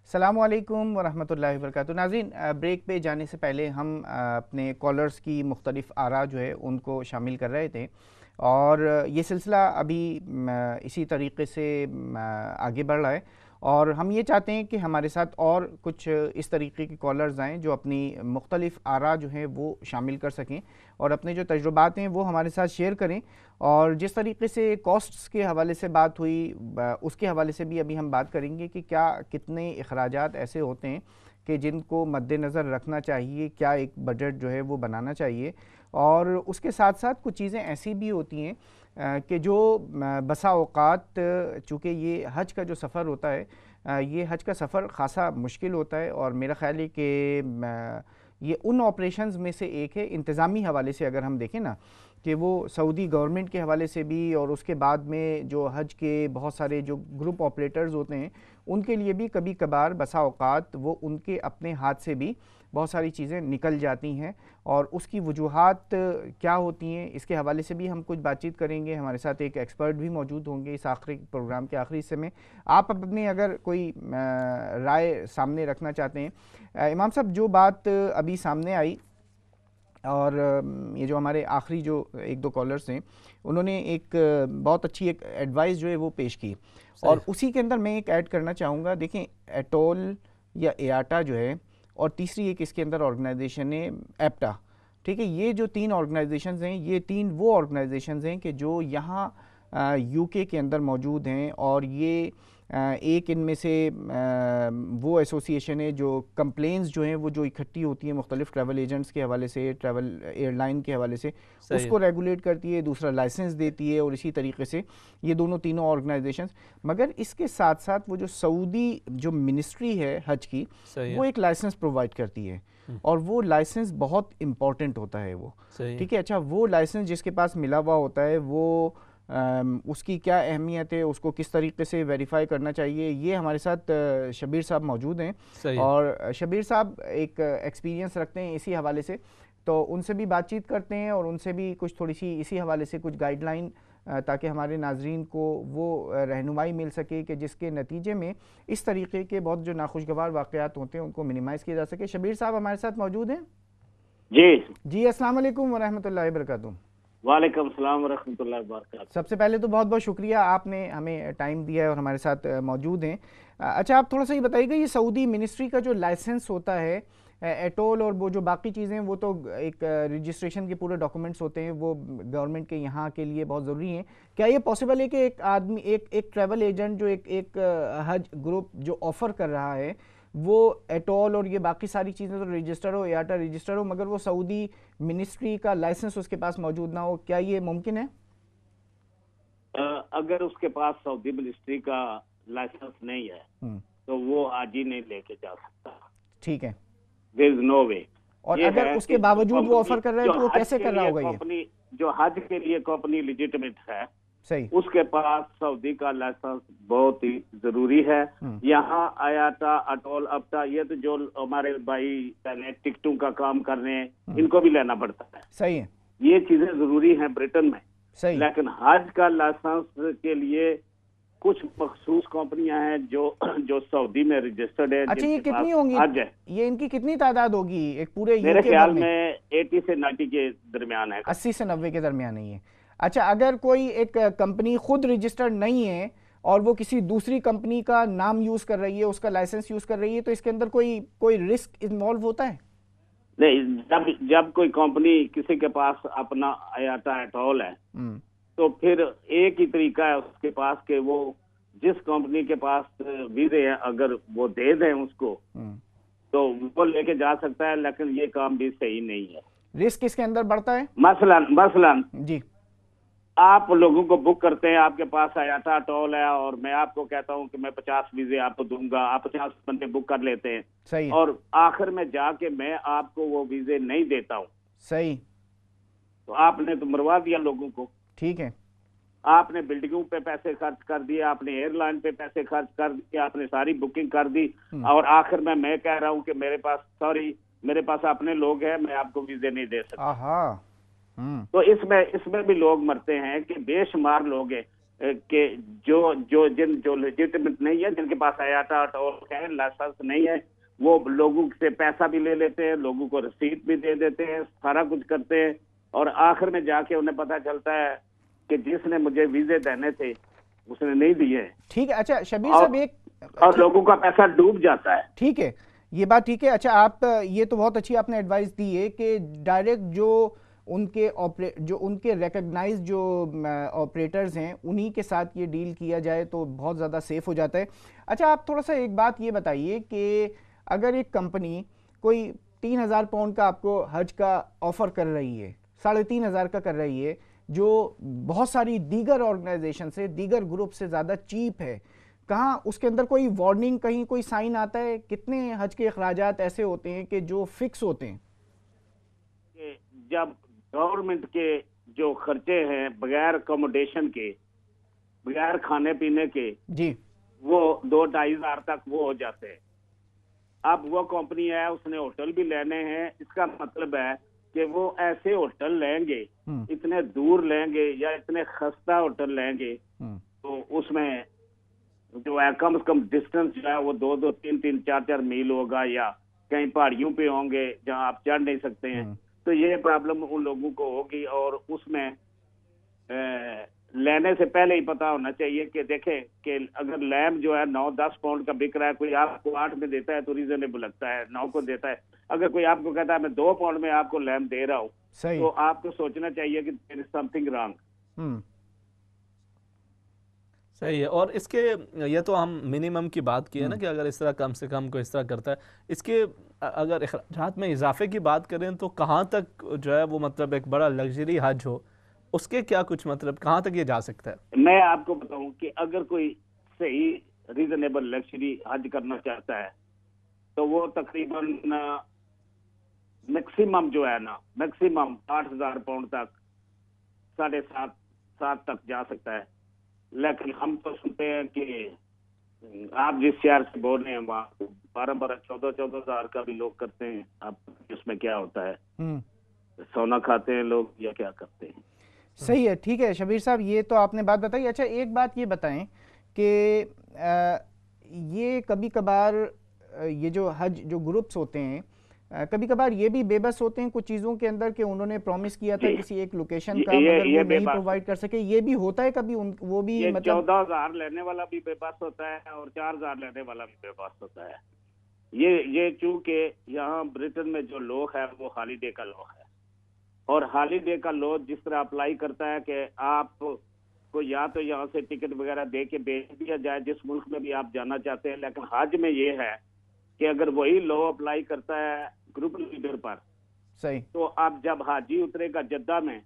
السلام علیکم ورحمۃ اللہ وبرکاتہ. ناظرین، بریک پہ جانے سے پہلے ہم اپنے کالرز کی مختلف آراء جو ہے ان کو شامل کر رہے تھے، اور یہ سلسلہ ابھی اسی طریقے سے آگے بڑھ رہا ہے، اور ہم یہ چاہتے ہیں کہ ہمارے ساتھ اور کچھ اس طریقے کے کالرز آئیں جو اپنی مختلف آراء جو ہیں وہ شامل کر سکیں اور اپنے جو تجربات ہیں وہ ہمارے ساتھ شیئر کریں. اور جس طریقے سے کاسٹس کے حوالے سے بات ہوئی اس کے حوالے سے بھی ابھی ہم بات کریں گے کہ کتنے اخراجات ایسے ہوتے ہیں کہ جن کو مد نظر رکھنا چاہیے، کیا ایک بجٹ جو ہے وہ بنانا چاہیے. اور اس کے ساتھ ساتھ کچھ چیزیں ایسی بھی ہوتی ہیں کہ جو بسا اوقات، چونکہ یہ حج کا جو سفر ہوتا ہے یہ حج کا سفر خاصا مشکل ہوتا ہے، اور میرا خیال ہے کہ یہ ان آپریشنز میں سے ایک ہے انتظامی حوالے سے. اگر ہم دیکھیں نا کہ وہ سعودی گورنمنٹ کے حوالے سے بھی، اور اس کے بعد میں جو حج کے بہت سارے جو گروپ آپریٹرز ہوتے ہیں ان کے لیے بھی کبھی کبھار بسا اوقات وہ ان کے اپنے ہاتھ سے بھی بہت ساری چیزیں نکل جاتی ہیں، اور اس کی وجوہات کیا ہوتی ہیں اس کے حوالے سے بھی ہم کچھ بات چیت کریں گے. ہمارے ساتھ ایک ایکسپرٹ بھی موجود ہوں گے اس آخری پروگرام کے آخری حصے میں. آپ اپنے اگر کوئی رائے سامنے رکھنا چاہتے ہیں. امام صاحب، جو بات ابھی سامنے آئی، اور یہ جو ہمارے آخری جو ایک دو کالرز ہیں انہوں نے ایک بہت اچھی ایک ایڈوائس جو ہے وہ پیش کی، اور اسی کے اندر میں ایک ایڈ کرنا چاہوں گا. دیکھیں، ایٹول یا ایاٹا جو ہے، اور تیسری ایک اس کے اندر آرگنائزیشن ہے ایپٹا، ٹھیک ہے. یہ جو تین آرگنائزیشنز ہیں یہ تین وہ آرگنائزیشنز ہیں کہ جو یہاں یو کے اندر موجود ہیں، اور یہ ایک ان میں سے وہ ایسوسیشن ہے جو کمپلینز جو ہیں وہ جو اکٹھی ہوتی ہیں مختلف ٹریول ایجنٹس کے حوالے سے، ٹریول ایئر لائن کے حوالے سے، اس کو ریگولیٹ کرتی ہے، دوسرا لائسنس دیتی ہے، اور اسی طریقے سے یہ تینوں آرگنائزیشنز. مگر اس کے ساتھ ساتھ وہ جو سعودی جو منسٹری ہے حج کی، وہ ایک لائسنس پرووائڈ کرتی ہے، اور وہ لائسنس بہت امپورٹنٹ ہوتا ہے وہ، ٹھیک ہے. اچھا، وہ لائسنس جس کے پاس ملا ہوا ہوتا ہے وہ اس کی کیا اہمیت ہے، اس کو کس طریقے سے ویریفائی کرنا چاہیے. یہ ہمارے ساتھ شبیر صاحب موجود ہیں، اور شبیر صاحب ایک ایکسپیرینس رکھتے ہیں اسی حوالے سے، تو ان سے بھی بات چیت کرتے ہیں اور ان سے بھی کچھ تھوڑی سی اسی حوالے سے کچھ گائیڈ لائن، تاکہ ہمارے ناظرین کو وہ رہنمائی مل سکے کہ جس کے نتیجے میں اس طریقے کے بہت جو ناخوشگوار واقعات ہوتے ہیں ان کو منیمائز کیا جا سکے. شبیر صاحب ہمارے ساتھ موجود ہیں. جی السلام علیکم ورحمۃ اللہ وبرکاتہ. وعلیکم السلام ورحمۃ اللہ وبرکاتہ. سب سے پہلے تو بہت بہت شکریہ، آپ نے ہمیں ٹائم دیا ہے اور ہمارے ساتھ موجود ہیں. اچھا، آپ تھوڑا سا یہ بتائیے گا، یہ سعودی منسٹری کا جو لائسنس ہوتا ہے ایٹول اور وہ جو باقی چیزیں، وہ تو ایک رجسٹریشن کے پورے ڈاکومنٹس ہوتے ہیں، وہ گورنمنٹ کے یہاں کے لیے بہت ضروری ہیں. کیا یہ پاسبل ہے کہ ایک آدمی، ایک ٹریول ایجنٹ جو ایک حج گروپ جو آفر کر رہا ہے، وہ ایٹول اور یہ باقی ساری چیزیں تو رجسٹر ہو، ایاٹا رجسٹر ہو، مگر وہ سعودی منسٹری کا لائسنس اس کے پاس موجود نہ ہو؟ کیا یہ ممکن ہے؟ اگر اس کے پاس سعودی منسٹری کا لائسنس نہیں ہے تو وہ حاجی نہیں لے کے جا سکتا. ٹھیک ہے، there is no way. اور اگر اس کے باوجود وہ آفر کر رہا ہے تو وہ کیسے کر رہا ہوگا؟ یہ جو حج کے لیے کمپنی لیجیٹمیٹ ہے، صحیح، اس کے پاس سعودی کا لائسنس بہت ہی ضروری ہے. یہاں ایاٹا، اٹول، ابتا، یہ تو جو ہمارے بھائی پہلے ٹکٹوں کا کام کر رہے ہیں ان کو بھی لینا پڑتا ہے. صحیح ہے. یہ چیزیں ضروری ہیں برٹن میں. صحیح. لیکن حج کا لائسنس کے لیے کچھ مخصوص کمپنیاں ہیں جو سعودی میں رجسٹرڈ ہے. اچھا یہ کتنی ہوں گی, یہ ان کی کتنی تعداد ہوگی ایک پورے میرے خیال میں 80 سے 90 کے درمیان ہے. 80 سے 90 کے درمیان ہے. اچھا اگر کوئی ایک کمپنی خود رجسٹرڈ نہیں ہے اور وہ کسی دوسری کمپنی کا نام یوز کر رہی ہے, اس کا لائسنس یوز کر رہی ہے, تو اس کے اندر کوئی رسک انوالو ہوتا ہے؟ نہیں, جب کوئی کمپنی کسی کے پاس اپنا آیاٹا ایٹول ہے تو پھر ایک ہی طریقہ ہے اس کے پاس کہ وہ جس کمپنی کے پاس ویزے ہیں اگر وہ دے دیں اس کو تو وہ لے کے جا سکتا ہے, لیکن یہ کام بھی صحیح نہیں ہے. رسک اس کے اندر بڑھتا ہے. مثلاً جی آپ لوگوں کو بک کرتے ہیں, آپ کے پاس آیاٹا ٹول ہے اور میں آپ کو کہتا ہوں کہ میں 50 ویزے آپ کو دوں گا, آپ 50 بندے بک کر لیتے ہیں. صحیح. اور آخر میں جا کے میں آپ کو وہ ویزے نہیں دیتا ہوں. صحیح. تو آپ نے تو مروا دیا لوگوں کو. ٹھیک ہے. آپ نے بلڈنگوں پہ پیسے خرچ کر دیے, آپ نے ایئر لائن پہ پیسے خرچ کر دیے, آپ نے ساری بکنگ کر دی, اور آخر میں کہہ رہا ہوں کہ میرے پاس اپنے لوگ ہیں, میں آپ کو ویزے نہیں دے سکتا. تو اس میں بھی لوگ مرتے ہیں کہ بے شمار لوگ ہیں کہ جو لیجیٹمنٹ نہیں ہے, جن کے پاس آیاٹا ٹول ہے, لائسنس نہیں ہے, وہ لوگوں سے پیسہ بھی لے لیتے ہیں, لوگوں کو رسید بھی دے دیتے ہیں, سارا کچھ کرتے ہیں, اور آخر میں جا کے انہیں پتہ چلتا ہے کہ جس نے مجھے ویزے دینے تھے اس نے نہیں دیے. ٹھیک ہے. اچھا شبیر صاحب اور لوگوں کا پیسہ ڈوب جاتا ہے. ٹھیک ہے, یہ بات ٹھیک ہے. اچھا آپ یہ تو بہت اچھی آپ نے ایڈوائز دی ہے کہ ڈائریکٹ جو ان کے ریکگنائز جو آپریٹرز ہیں انہی کے ساتھ یہ ڈیل کیا جائے تو بہت زیادہ سیف ہو جاتا ہے. اچھا آپ تھوڑا سا ایک بات یہ بتائیے کہ اگر ایک کمپنی کوئی 3000 پاؤنڈ کا آپ کو حج کا آفر کر رہی ہے, 3500 کا کر رہی ہے, جو بہت ساری دیگر آرگنائزیشن سے, دیگر گروپ سے زیادہ چیپ ہے, کہاں اس کے اندر کوئی وارننگ, کہیں کوئی سائن آتا ہے؟ کتنے حج کے اخراجات ایسے ہوتے ہیں کہ جو فکس ہوتے ہیں؟ جب گورنمنٹ کے جو خرچے ہیں بغیر اکوموڈیشن کے, بغیر کھانے پینے کے, جی وہ 2-2.5 ہزار تک وہ ہو جاتے ہیں. اب وہ کمپنی ہے, اس نے ہوٹل بھی لینے ہیں, اس کا مطلب ہے کہ وہ ایسے ہوٹل لیں گے, اتنے دور لیں گے یا اتنے خستہ ہوٹل لیں گے, تو اس میں جو ہے کم از کم ڈسٹنس جو ہے وہ 2-2, 3-3, 4-4 میل ہوگا, یا کہیں پہاڑیوں پہ ہوں گے جہاں آپ چڑھ نہیں سکتے ہیں. تو یہ پرابلم ان لوگوں کو ہوگی, اور اس میں لینے سے پہلے ہی پتا ہونا چاہیے کہ دیکھیں کہ اگر لیمب جو ہے 9-10 پاؤنڈ کا بک رہا ہے, کوئی آپ کو 8 میں دیتا ہے تو ریزنیبل لگتا ہے, 9 کو دیتا ہے. اگر کوئی آپ کو کہتا ہے میں 2 پاؤنڈ میں آپ کو لیمب دے رہا ہوں, تو آپ کو سوچنا چاہیے کہ there is something wrong. صحیح ہے. اور اس کے یہ تو ہم منیمم کی بات کی ہے نا کہ اگر اس طرح کم سے کم کو اس طرح کرتا ہے, اس کے اگر اخراجات میں اضافے کی بات کریں تو کہاں تک جو ہے وہ مطلب ایک بڑا لگژری حج ہو, اس کے کیا کچھ مطلب کہاں تک یہ جا سکتا ہے؟ میں آپ کو بتاؤں کہ اگر کوئی صحیح ریزنیبل لگژری حج کرنا چاہتا ہے تو وہ تقریباً میکسیمم جو ہے نا, میکسیمم 8,000 پاؤنڈ تک, 7.5 تک جا سکتا ہے. لیکن ہم تو سنتے ہیں کہ آپ جس شہر سے بول رہے ہیں وہاں 12-14 ہزار کا بھی لوگ کرتے ہیں. اب اس میں کیا ہوتا ہے, سونا کھاتے ہیں لوگ یا کیا کرتے ہیں؟ صحیح ہے. ٹھیک ہے شبیر صاحب, یہ تو آپ نے بات بتائی. اچھا ایک بات یہ بتائیں کہ یہ کبھی کبھار یہ جو حج جو گروپس ہوتے ہیں کبھی کبھار یہ بھی بے بس ہوتے ہیں کچھ چیزوں کے اندر کہ انہوں نے پرومس کیا تھا کسی ایک لوکیشن کا, مگر وہ نہیں پرووائڈ کر سکے. یہ بھی ہوتا ہے کبھی, وہ بھی مطلب 14,000 لینے والا بھی بے بس ہوتا ہے اور 4,000 لینے والا بھی بے بس ہوتا ہے. یہ چونکہ یہاں برٹن میں جو لوگ ہے وہ ہالیڈے کا لوگ ہے, اور ہالیڈے کا لوگ جس طرح اپلائی کرتا ہے کہ آپ کو یا تو یہاں سے ٹکٹ وغیرہ دے کے بھیج دیا جائے جس ملک میں بھی آپ جانا چاہتے ہیں. لیکن حج میں یہ ہے کہ اگر وہی لو اپلائی کرتا ہے گروپ لیڈر پر, صحیح, تو اب جب حاجی اترے گا جدہ میں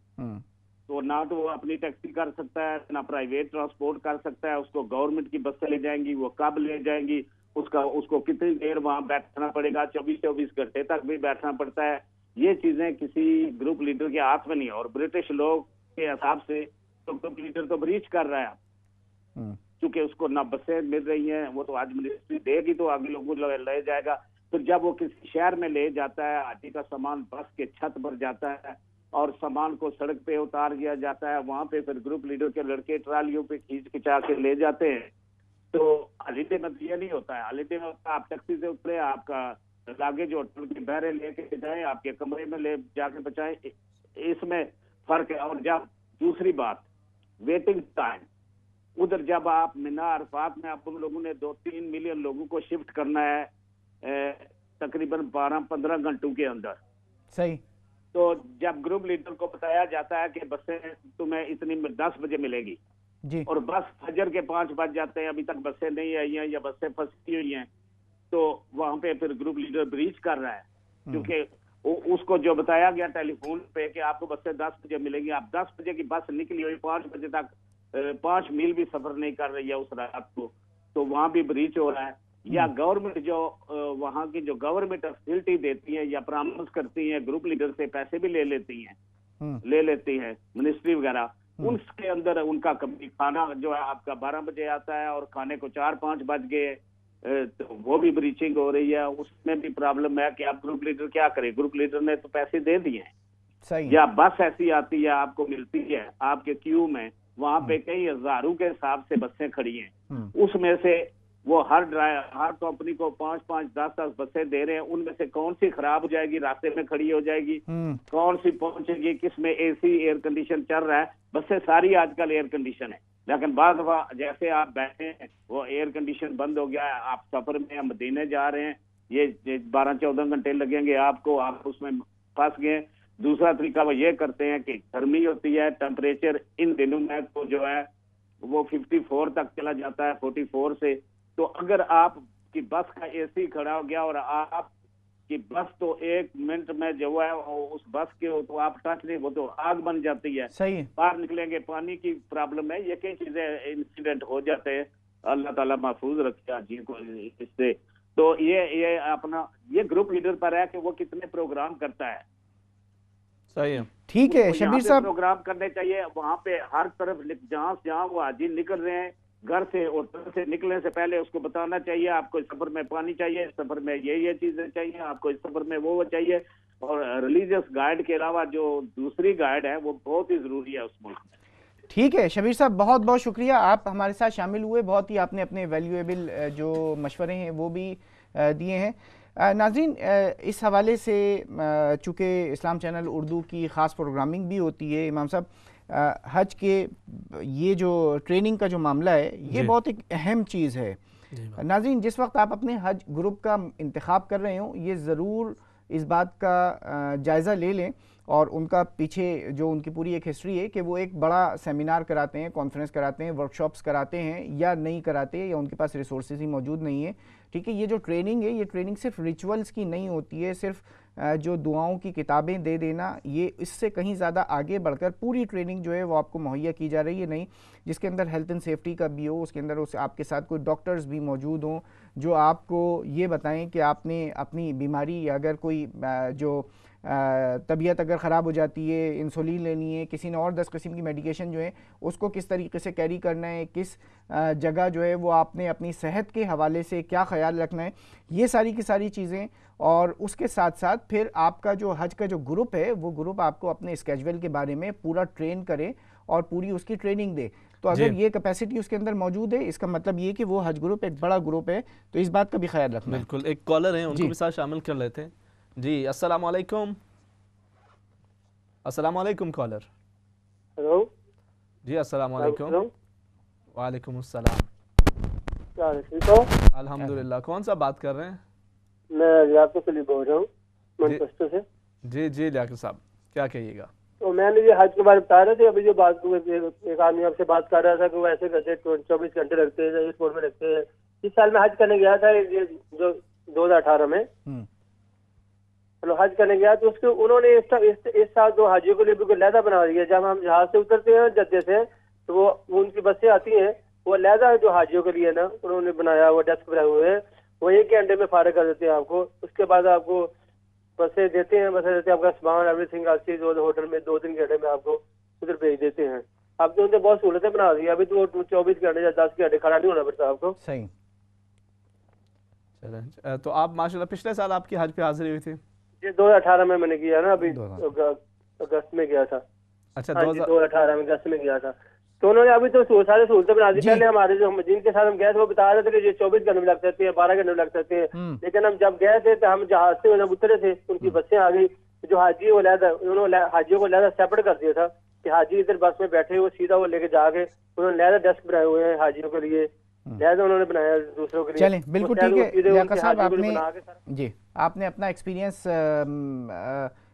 تو نہ تو وہ اپنی ٹیکسی کر سکتا ہے, نہ پرائیویٹ ٹرانسپورٹ کر سکتا ہے. اس کو گورنمنٹ کی بسیں لے جائیں گی, وہ کب لے جائیں گی, اس کو کتنی دیر وہاں بیٹھنا پڑے گا, 24 گھنٹے تک بھی بیٹھنا پڑتا ہے. یہ چیزیں کسی گروپ لیڈر کے ہاتھ میں نہیں ہے. اور برٹش لوگ کے حساب سے تو گروپ لیڈر تو بریچ کر رہا ہے, چونکہ اس کو نہ بسیں مل رہی ہیں, وہ تو آج منسٹری دے گی تو آگے لوگوں لے جائے گا. پھر جب وہ کسی شہر میں لے جاتا ہے, حاجی کا سامان بس کے چھت پر جاتا ہے, اور سامان کو سڑک پہ اتار دیا جاتا ہے. وہاں پہ پھر گروپ لیڈر کے لڑکے ٹرالیوں پہ کھینچ کھچا کے لے جاتے ہیں. تو ہالیڈے میں یہ نہیں ہوتا ہے. ہالیڈے میں ہوتا ہے آپ ٹیکسی سے اترے, آپ کا لاگیج ہوٹل کے بہرے لے کے جائیں, آپ کے کمرے میں لے جا کے بچائیں. اس میں فرق ہے. اور جب دوسری بات ویٹنگ ٹائم, ادھر جب آپ مینا عرفات میں آپ لوگوں نے 2-3 ملین لوگوں کو شفٹ کرنا ہے تقریباً 12-15 گھنٹوں کے اندر. صحیح. تو جب گروپ لیڈر کو بتایا جاتا ہے کہ بسیں تمہیں اتنی 10 بجے ملے گی جی, اور بس فجر کے 5 بج جاتے ہیں, ابھی تک بسیں نہیں آئی ہیں یا بسیں پھنسی ہوئی ہیں, تو وہاں پہ پھر گروپ لیڈر بریچ کر رہا ہے. کیونکہ اس کو جو بتایا گیا ٹیلی فون پہ کہ آپ کو بسیں 10 بجے ملیں گی, آپ 10 بجے کی بس نکلی ہوئی 5 بجے تک 5 میل بھی سفر نہیں کر رہی ہے اس رات کو, تو وہاں بھی بریچ ہو رہا ہے. یا گورنمنٹ جو وہاں کی جو گورنمنٹ فیسلٹی دیتی ہے یا پرامس کرتی ہیں, گروپ لیڈر سے پیسے بھی لے لیتی ہیں منسٹری وغیرہ, ان کے اندر ان کا کبھی کھانا جو ہے آپ کا 12 بجے آتا ہے اور کھانے کو 4-5 بج گئے, تو وہ بھی بریچنگ ہو رہی ہے. اس میں بھی پرابلم ہے کہ آپ گروپ لیڈر کیا کرے, گروپ لیڈر نے تو پیسے دے دیے ہیں. یا بس ایسی آتی ہے آپ کو ملتی ہے آپ کے کیو میں, وہاں پہ کئی ہزاروں کے حساب سے بسیں کھڑی ہیں, اس میں سے وہ ہر کمپنی کو 5-5, 10-10 بسیں دے رہے ہیں. ان میں سے کون سی خراب ہو جائے گی, راستے میں کھڑی ہو جائے گی, کون سی پہنچے گی, کس میں اے سی ایئر کنڈیشن چل رہا ہے. بسیں ساری آج کل ایئر کنڈیشن ہے, لیکن بعض دفعہ جیسے آپ بیٹھے ہیں وہ ایئر کنڈیشن بند ہو گیا ہے, آپ سفر میں مدینے جا رہے ہیں, یہ 12-14 گھنٹے لگیں گے آپ کو, آپ اس میں پھنس گئے. دوسرا طریقہ وہ یہ کرتے ہیں کہ گرمی ہوتی ہے, ٹیمپریچر ان دنوں میں تو جو ہے وہ 54 تک چلا جاتا ہے, 44 سے. تو اگر آپ کی بس کا اے سی کھڑا ہو گیا اور آپ کی بس تو 1 منٹ میں جو ہے اس بس کے تو آپ ٹچ نہیں, وہ تو آگ بن جاتی ہے. صحیح. باہر نکلیں گے, پانی کی پرابلم ہے, یہ کئی چیزیں انسیڈنٹ ہو جاتے ہیں. اللہ تعالیٰ محفوظ رکھے جی کو اس سے. تو یہ اپنا یہ گروپ لیڈر پر ہے کہ وہ کتنے پروگرام کرتا ہے. صحیح ہے. ٹھیک ہے شبیر صاحب, پروگرام کرنے چاہیے وہاں پہ ہر طرف, جہاں وہ حاجی نکل رہے ہیں گھر سے اور گھر سے نکلنے سے پہلے اس کو بتانا چاہیے آپ کو اس سفر میں پانی چاہیے, اس سفر میں یہ چیزیں چاہیے, آپ کو اس سفر میں وہ چاہیے. اور ریلیجیس گائیڈ کے علاوہ جو دوسری گائیڈ ہے وہ بہت ہی ضروری ہے اس ملک میں. ٹھیک ہے شبیر صاحب, بہت بہت شکریہ, آپ ہمارے ساتھ شامل ہوئے, بہت ہی آپ نے اپنے ویلیویبل جو مشورے ہیں وہ بھی دیے ہیں. ناظرین, اس حوالے سے چونکہ اسلام چینل اردو کی خاص پروگرامنگ بھی ہوتی ہے, امام صاحب حج کے یہ جو ٹریننگ کا جو معاملہ ہے یہ بہت ایک اہم چیز ہے. ناظرین, جس وقت آپ اپنے حج گروپ کا انتخاب کر رہے ہوں, یہ ضرور اس بات کا جائزہ لے لیں اور ان کا پیچھے جو ان کی پوری ایک ہسٹری ہے کہ وہ ایک بڑا سیمینار کراتے ہیں, کانفرنس کراتے ہیں, ورکشاپس کراتے ہیں یا نہیں کراتے, یا ان کے پاس ریسورسز ہی موجود نہیں ہیں. ٹھیک ہے, یہ جو ٹریننگ ہے یہ ٹریننگ صرف ریچولز کی نہیں ہوتی ہے, صرف جو دعاؤں کی کتابیں دے دینا, یہ اس سے کہیں زیادہ آگے بڑھ کر پوری ٹریننگ جو ہے وہ آپ کو مہیا کی جا رہی ہے. نہیں جس کے اندر ہیلتھ اینڈ سیفٹی کا بھی ہو, اس کے اندر آپ کے ساتھ کوئی ڈاکٹرز بھی موجود ہوں جو آپ کو یہ بتائیں کہ آپ نے اپنی بیماری یا اگر کوئی جو طبیعت اگر خراب ہو جاتی ہے, انسولین لینی ہے, کسی نے اور 10 قسم کی میڈیکیشن جو ہے اس کو کس طریقے سے کیری کرنا ہے, کس جگہ جو ہے وہ آپ نے اپنی صحت کے حوالے سے کیا خیال رکھنا ہے, یہ ساری کی ساری چیزیں. اور اس کے ساتھ ساتھ پھر آپ کا جو حج کا جو گروپ ہے وہ گروپ آپ کو اپنے اسکیجول کے بارے میں پورا ٹرین کرے اور پوری اس کی ٹریننگ دے. تو اگر یہ کیپیسٹی اس کے اندر موجود ہے, اس کا مطلب یہ کہ وہ حج گروپ ایک بڑا گروپ ہے, تو اس بات کا بھی خیال رکھنا ہے. بالکل. ایک کالر ہیں, ان کو بھی ساتھ شامل کر لیتے ہیں. جی السلام علیکم. السلام علیکم کالر. ہیلو. جی السلام علیکم. وعلیکم السلام. کیا ٹھیک ہو؟ الحمدللہ. کون سا بات کر رہے ہیں؟ میں لیاقت علی بول رہا ہوں مانچسٹر سے. جی لیاقت صاحب کیا کہیے گا؟ تو میں نے یہ حج کے بارے میں بتا رہے تھے, ابھی جو بات ایک آدمی آپ سے بات کر رہا تھا کہ وہ ایسے کیسے 24 گھنٹے رکھتے ہیں, اس فور میں رکھتے ہیں. اس سال میں حج کرنے گیا تھا جو 2018 میں, چلو حج کرنے گیا تو اس کے انہوں نے اس سال تو حاجیوں کے لیے بالکل علیحدہ بنا دیا. جب ہم جہاز سے اترتے ہیں جدے سے تو وہ ان کی بسیں آتی ہیں, وہ علیحدہ جو حاجیوں کے لیے نا انہوں نے بنایا, وہ ڈیسک بنائے ہوئے ہیں, وہ 1 گھنٹے میں فارغ کر دیتے ہیں آپ کو. اس کے بعد آپ کو بسیں دیتے ہیں آپ کا سامان ایوری تھنگ آپ چیز ہوٹل میں 2-3 گھنٹے میں آپ کو ادھر بھیج دیتے ہیں. اب تو انہوں نے بہت سہولتیں بنا دی. ابھی تو 24 گھنٹے یا 10 گھنٹے کھڑا نہیں ہونا پڑتا آپ کو. صحیح. چلیں, تو آپ ماشاءاللہ پچھلے سال آپ کی حج پہ حاضری ہوئی تھی؟ جی 2018 میں نے کیا نا, ابھی اگست میں گیا تھا. اچھا 2018 میں اگست میں گیا تھا. تو انہوں نے ابھی تو سارے سہولتیں بنا دی. پہلے ہمارے جو جن کے ساتھ ہم گئے تھے وہ بتا رہے تھے کہ یہ 24 گھنٹے لگ سکتے ہیں, 12 گھنٹے لگ سکتے ہیں, لیکن ہم جب گئے تھے تو ہم جہاز سے جب اترے تھے ان کی بسیں آ گئی. جو حاجی انہوں نے حاجیوں کو لہذا سیپریٹ کر دیا تھا کہ حاجی ادھر بس میں بیٹھے وہ سیدھا وہ لے کے جا کے انہوں نے لہذا ڈیسک بنائے ہوئے ہیں حاجیوں کے لیے, لہذا انہوں نے بنایا دوسروں کے لیے. چلیں بالکل ٹھیک ہے لیاقت صاحب, آپ نے جی آپ نے اپنا ایکسپیرینس,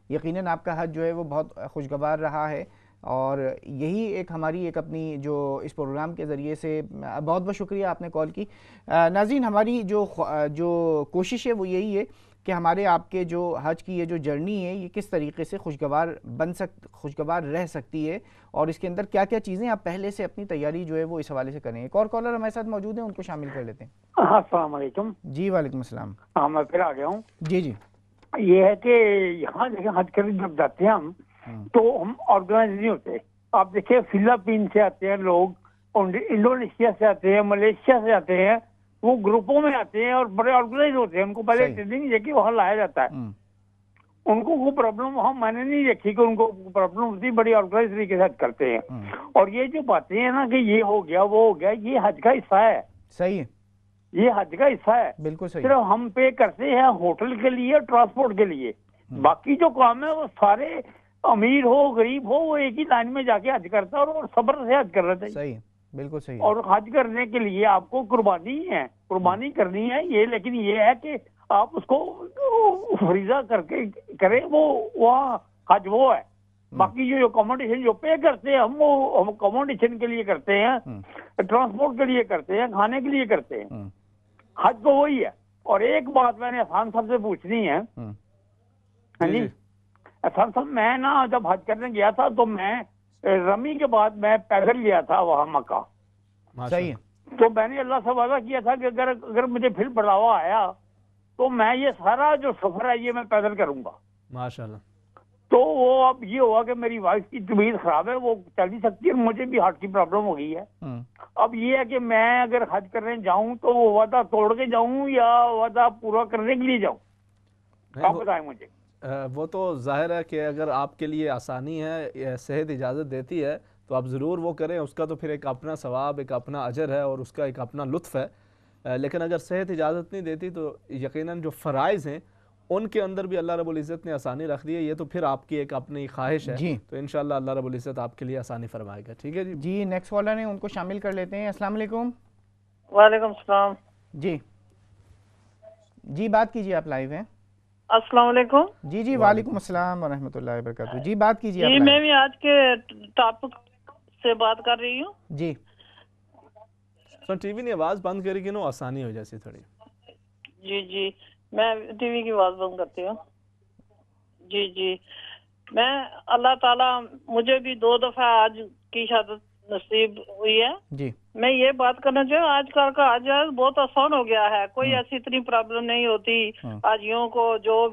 یقیناً آپ کا حج جو ہے وہ بہت خوشگوار رہا ہے, اور یہی ایک ہماری ایک اپنی جو اس پروگرام کے ذریعے سے, بہت بہت شکریہ آپ نے کال کی. ناظرین, ہماری جو کوشش ہے وہ یہی ہے کہ ہمارے آپ کے جو حج کی یہ جو جرنی ہے یہ کس طریقے سے خوشگوار رہ سکتی ہے, اور اس کے اندر کیا کیا چیزیں آپ پہلے سے اپنی تیاری جو ہے وہ اس حوالے سے کریں. ایک اور کالر ہمارے ساتھ موجود ہیں, ان کو شامل کر لیتے ہیں. السلام علیکم. جی وعلیکم السلام. ہاں میں پھر آ گیا ہوں. جی جی. یہ ہے کہ یہاں دیکھیں حج کرنے جب جاتے ہیں ہم تو ہم آرگنائز نہیں ہوتے. آپ دیکھیں فلپین سے آتے ہیں لوگ, انڈونیشیا سے آتے ہیں, ملیشیا سے آتے ہیں, وہ گروپوں میں آتے ہیں اور بڑے آرگنائز ہوتے ہیں. ان کو پہلے ٹریننگ دے کے وہاں لایا جاتا ہے. ان کو وہ پرابلم وہاں میں نے نہیں دیکھی کہ ان کو پرابلم ہوتی, بڑی آرگنائز طریقے سے کرتے ہیں. اور یہ جو باتیں ہیں نا کہ یہ ہو گیا وہ ہو گیا, یہ حج کا حصہ ہے. صحیح ہے, یہ حج کا حصہ ہے. بالکل صحیح. صرف ہم پے کرتے ہیں ہوٹل کے لیے, ٹرانسپورٹ کے لیے. باقی جو کام ہے وہ سارے امیر ہو غریب ہو وہ ایک ہی لائن میں جا کے حج کرتا ہے اور صبر سے حج کر رہا تھا. صحیح, بالکل صحیح. اور حج کرنے کے لیے آپ کو قربانی کرنی ہے یہ, لیکن یہ ہے کہ آپ اس کو فریضہ کر کے کریں, وہ وہاں حج وہ ہے. باقی جو اکوموڈیشن جو پے کرتے ہیں ہم اکوموڈیشن کے لیے کرتے ہیں, ٹرانسپورٹ کے لیے کرتے ہیں, کھانے کے لیے کرتے ہیں. حج تو وہی ہے. اور ایک بات میں نے احسان صاحب سے پوچھنی ہے. ہاں جی احسان صاحب, میں نا جب حج کرنے گیا تھا تو میں رمی کے بعد میں پیدل گیا تھا وہاں مکہ. صحیح. تو میں نے اللہ سے وعدہ کیا تھا کہ اگر مجھے پھر بڑھاوا آیا تو میں یہ سارا جو سفر ہے یہ میں پیدل کروں گا. ماشاءاللہ. تو وہ اب یہ ہوا کہ میری وائف کی طبیعت خراب ہے, وہ چل نہیں سکتی, اور مجھے بھی ہارٹ کی پرابلم ہو گئی ہے. اب یہ ہے کہ میں اگر حج کرنے جاؤں تو وہ وعدہ توڑ کے جاؤں یا وعدہ پورا کرنے کے لیے جاؤں, آپ بتائیں مجھے. وہ تو ظاہر ہے کہ اگر آپ کے لیے آسانی ہے, صحت اجازت دیتی ہے تو آپ ضرور وہ کریں. اس کا تو پھر ایک اپنا ثواب, ایک اپنا اجر ہے اور اس کا ایک اپنا لطف ہے. لیکن اگر صحت اجازت نہیں دیتی تو یقیناً جو فرائض ہیں ان کے اندر بھی اللہ رب العزت نے آسانی رکھ دی ہے. یہ تو پھر آپ کی ایک اپنی خواہش ہے, تو انشاءاللہ اللہ رب العزت آپ کے لیے آسانی فرمائے گا. ٹھیک ہے جی. جی نیکسٹ کالر ہیں, ان کو شامل کر لیتے ہیں. السلام علیکم. وعلیکم السلام. جی بات کیجیے, آپ لائیو ہیں. السلام علیکم. جی وعلیکم السلام ورحمۃ اللہ وبرکاتہ. جی بات کیجیے. جی میں بھی آج کے ٹاپک سے بات کر رہی ہوں. جی ٹی وی نے آواز بند کری کہ نو آسانی ہو جیسی تھوڑی. جی میں ٹی وی کی آواز بند کرتی ہوں. جی میں اللہ تعالیٰ مجھے بھی 2 دفعہ آج کی شہادت نصیب ہوئی ہے. جی میں یہ بات کرنا چاہوں, آج کل کا حج بہت آسان ہو گیا ہے. کوئی ایسی اتنی پرابلم نہیں ہوتی حاجیوں کو جو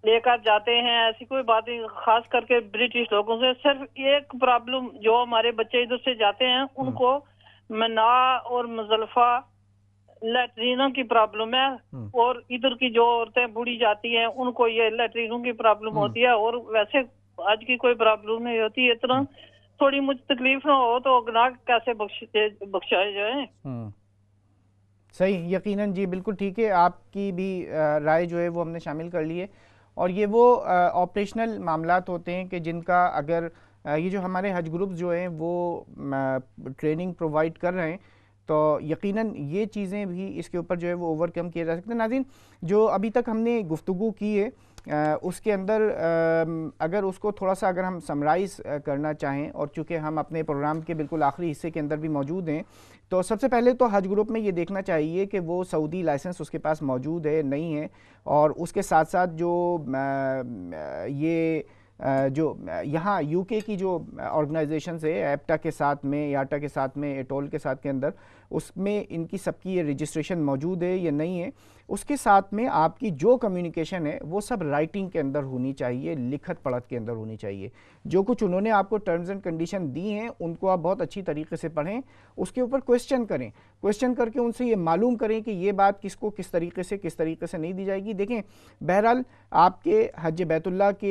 لے کر جاتے ہیں, ایسی کوئی بات نہیں. خاص کر کے برٹش لوگوں سے صرف ایک پرابلم, جو ہمارے بچے ادھر سے جاتے ہیں ان کو منا اور مزدلفہ لیٹرینوں کی پرابلم ہے, اور ادھر کی جو عورتیں بوڑھی جاتی ہیں ان کو یہ لیٹرینوں کی پرابلم ہوتی ہے, اور ویسے آج کی کوئی پرابلم نہیں ہوتی. اتنا تھوڑی مجھ تکلیف نہ ہو تو گناہ کیسے بخشائے جائیں. صحیح, یقیناً. جی بالکل ٹھیک ہے, آپ کی بھی رائے جو ہے وہ ہم نے شامل کر لی ہے. اور یہ وہ آپریشنل معاملات ہوتے ہیں کہ جن کا اگر یہ جو ہمارے حج گروپس جو ہیں وہ ٹریننگ پرووائڈ کر رہے ہیں تو یقیناً یہ چیزیں بھی اس کے اوپر جو ہے وہ اوور کم کیا جا سکتے ہیں. ناظرین, جو ابھی تک ہم نے گفتگو کی ہے اس کے اندر اگر اس کو تھوڑا سا اگر ہم سمرائز کرنا چاہیں, اور چونکہ ہم اپنے پروگرام کے بالکل آخری حصے کے اندر بھی موجود ہیں, تو سب سے پہلے تو حج گروپ میں یہ دیکھنا چاہیے کہ وہ سعودی لائسنس اس کے پاس موجود ہے نہیں ہے, اور اس کے ساتھ ساتھ جو یہاں یو کے کی جو آرگنائزیشنز ہے ایپٹا کے ساتھ میں, یاٹا کے ساتھ میں, ایٹول کے ساتھ کے اندر, اس میں ان کی سب کی یہ رجسٹریشن موجود ہے یا نہیں ہے. اس کے ساتھ میں آپ کی جو کمیونیکیشن ہے وہ سب رائٹنگ کے اندر ہونی چاہیے، لکھت پڑھت کے اندر ہونی چاہیے. جو کچھ انہوں نے آپ کو ٹرمز اینڈ کنڈیشن دی ہیں ان کو آپ بہت اچھی طریقے سے پڑھیں، اس کے اوپر کویسچن کریں، کویسچن کر کے ان سے یہ معلوم کریں کہ یہ بات کس کو کس طریقے سے نہیں دی جائے گی. دیکھیں بہرحال آپ کے حج بیت اللہ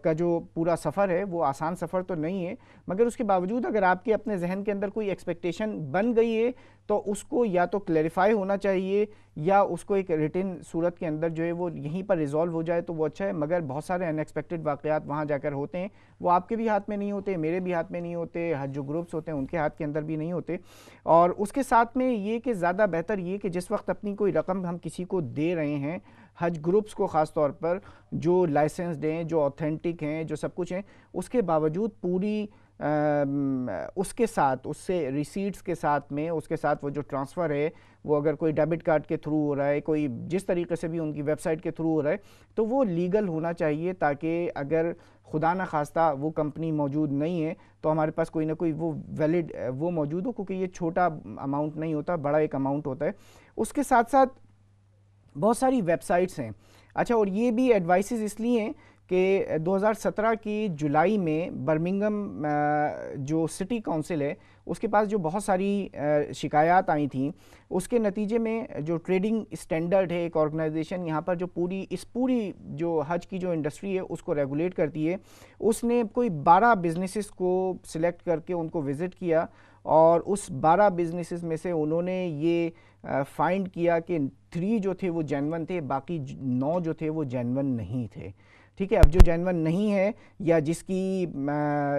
کا جو پورا سفر ہے وہ آسان سفر تو نہیں ہے، مگر اس کے باوجود اگر آپ کے اپنے ذہن کے اندر کوئی ایکسپیکٹیشن بن گئی ہے تو اس کو یا تو کلیریفائی ہونا چاہیے یا اس کو ایک ریٹن صورت کے اندر جو ہے وہ یہیں پر ریزالو ہو جائے تو وہ اچھا ہے. مگر بہت سارے ان ایکسپیکٹڈ واقعات وہاں جا کر ہوتے ہیں، وہ آپ کے بھی ہاتھ میں نہیں ہوتے، میرے بھی ہاتھ میں نہیں ہوتے، حج جو گروپس ہوتے ہیں ان کے ہاتھ کے اندر بھی نہیں ہوتے. اور اس کے ساتھ میں یہ کہ زیادہ بہتر یہ کہ جس وقت اپنی کوئی رقم ہم کسی کو دے رہے ہیں، حج گروپس کو خاص طور پر جو لائسنسڈ ہیں، جو اوتھینٹک ہیں، جو سب کچھ ہیں، اس کے باوجود پوری اس کے ساتھ، اس سے ریسیٹس کے ساتھ میں، اس کے ساتھ وہ جو ٹرانسفر ہے وہ اگر کوئی ڈیبٹ کارڈ کے تھرو ہو رہا ہے، کوئی جس طریقے سے بھی ان کی ویب سائٹ کے تھرو ہو رہا ہے تو وہ لیگل ہونا چاہیے، تاکہ اگر خدا نہ خواستہ وہ کمپنی موجود نہیں ہے تو ہمارے پاس کوئی نہ کوئی وہ ویلڈ وہ موجود ہو، کیونکہ یہ چھوٹا اماؤنٹ نہیں ہوتا، بڑا ایک اماؤنٹ ہوتا ہے. اس کے ساتھ ساتھ بہت ساری ویب سائٹس ہیں. اچھا، اور یہ بھی ایڈوائسز اس لیے ہیں کہ 2017 کی جولائی میں برمنگم جو سٹی کونسل ہے اس کے پاس جو بہت ساری شکایات آئی تھیں، اس کے نتیجے میں جو ٹریڈنگ اسٹینڈرڈ ہے، ایک آرگنائزیشن یہاں پر جو پوری جو حج کی جو انڈسٹری ہے اس کو ریگولیٹ کرتی ہے، اس نے کوئی 12 بزنسز کو سلیکٹ کر کے ان کو وزٹ کیا، اور اس 12 بزنسز میں سے انہوں نے یہ فائنڈ کیا کہ 3 جو تھے وہ جینون تھے، باقی 9 جو تھے وہ جینون نہیں تھے. ٹھیک ہے، اب جو جینون نہیں ہے یا جس کی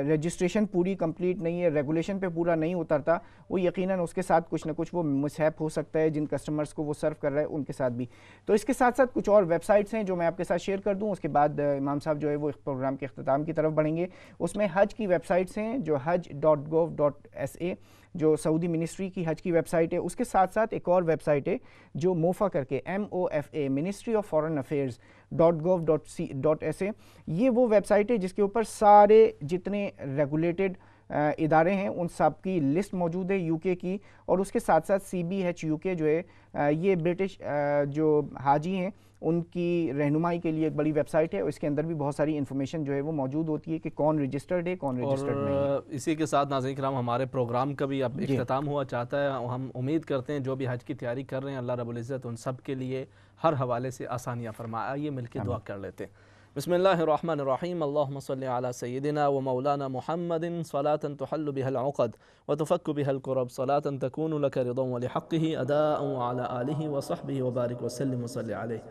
رجسٹریشن پوری کمپلیٹ نہیں ہے، ریگولیشن پہ پورا نہیں اترتا، وہ یقیناً اس کے ساتھ کچھ نہ کچھ وہ مسہپ ہو سکتا ہے جن کسٹمرز کو وہ سرو کر رہا ہے ان کے ساتھ بھی. تو اس کے ساتھ ساتھ کچھ اور ویب سائٹس ہیں جو میں آپ کے ساتھ شیئر کر دوں، اس کے بعد امام صاحب جو ہے وہ پروگرام کے اختتام کی طرف بڑھیں گے. اس میں حج کی ویب سائٹس ہیں جو hajj.gov.sa جو سعودی منسٹری کی حج کی ویب سائٹ ہے. اس کے ساتھ ساتھ ایک اور ویب سائٹ ہے جو موفا کر کے MOFA ministry of foreign affairs .gov.sa، یہ وہ ویب سائٹ ہے جس کے اوپر سارے جتنے ریگولیٹڈ ادارے ہیں ان سب کی لسٹ موجود ہے UK کی. اور اس کے ساتھ ساتھ CBH UK جو ہے یہ برٹش جو حاجی ہیں ان کی رہنمائی کے لیے ایک بڑی ویب سائٹ ہے. اس کے اندر بھی بہت ساری انفارمیشن جو ہے وہ موجود ہوتی ہے کہ کون رجسٹرڈ ہے، کون رجسٹرڈ نہیں ہے. اسی کے ساتھ ناظرین کرام ہمارے پروگرام کا بھی اب اختتام ہوا چاہتا ہے. ہم امید کرتے ہیں جو بھی حج کی تیاری کر رہے ہیں اللہ رب العزت ان سب کے لیے ہر حوالے سے آسانیاں فرمائے. آئیے مل کے دعا کر لیتے ہیں. بسم اللہ الرحمن الرحیم. اللہم صلی علی سیدنا و مولانا محمد صلاة تحل بها العقد وتفك بها الكرب صلاة تكون لك رضا ولحقه أداء وعلى آله وصحبه وبارك وسلم وصلي عليه.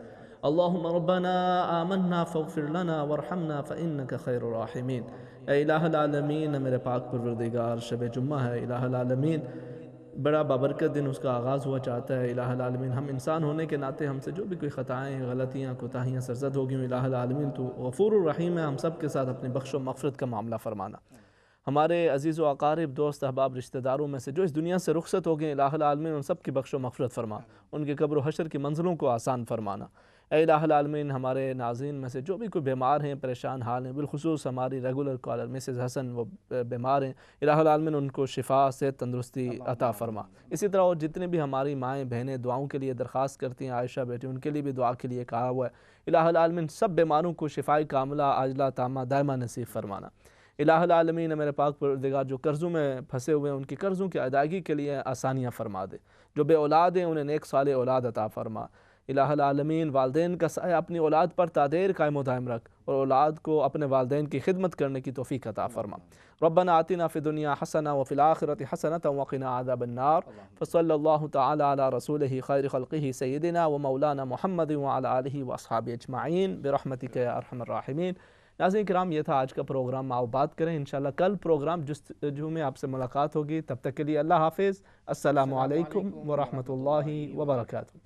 اللہم ربنا آمنا فاغفر لنا وارحمنا فإنك خیر الراحمین. اے الہ العالمین، میرے پاک پروردگار، شب جمعہ ہے الہ العالمین، بڑا بابرکت دن اس کا آغاز ہوا چاہتا ہے. الہ العالمین ہم انسان ہونے کے ناطے ہم سے جو بھی کوئی خطائیں، غلطیاں، کوتاہیاں سرزد ہو گئیں، الہ العالمین تو غفور الرحیم ہے، ہم سب کے ساتھ اپنے بخش و مغفرت کا معاملہ فرمانا. ہمارے عزیز و اقارب، دوست احباب، رشتہ داروں میں سے جو اس دنیا سے رخصت ہو گئے، الہ العالمین ان سب کی بخش و مغفرت فرما، ان کے قبر و حشر کی منزلوں کو آسان فرمانا. اے الہ العالمین ہمارے ناظرین میں سے جو بھی کوئی بیمار ہیں، پریشان حال ہیں، بالخصوص ہماری ریگولر کالر مسز حسن وہ بیمار ہیں، الہ العالمین ان کو شفا، صحت، تندرستی عطا فرما. اسی طرح اور جتنے بھی ہماری مائیں بہنیں دعاؤں کے لیے درخواست کرتی ہیں، عائشہ بیٹی ان کے لیے بھی دعا کے لیے کہا ہوا ہے. الہ العالمین سب بیماروں کو شفائی کاملہ عاجلہ تامہ دائمہ نصیب فرمانا. الہ العالمین میرے پاک پروردگار جو قرضوں میں پھنسے ہوئے ہیں ان کی قرضوں کی ادائیگی کے لیے آسانیاں فرما دے. جو بے اولاد ہیں انہیں نیک صالح اولاد عطا فرما. الہ العالمین والدین کا سایہ اپنی اولاد پر تادیر قائم و دائم رکھ اور اولاد کو اپنے والدین کی خدمت کرنے کی توفیق عطا فرما. ربنا آتنا فی الدنیا حسنہ وفی الآخرۃ حسنۃ وقنا عذاب النار. فصلی اللہ تعالی علی رسولہ خیر خلقہ سیدنا و مولانا محمد وعلی آلہ واصحابہ اجمعین برحمتک یا ارحم الراحمین. ناظرین کرام یہ تھا آج کا پروگرام. آؤ بات کریں انشاءاللہ کل پروگرام جستجو میں آپ سے ملاقات ہوگی. تب تک کے لیے اللہ حافظ. السلام علیکم ورحمۃ اللہ وبرکاتہ.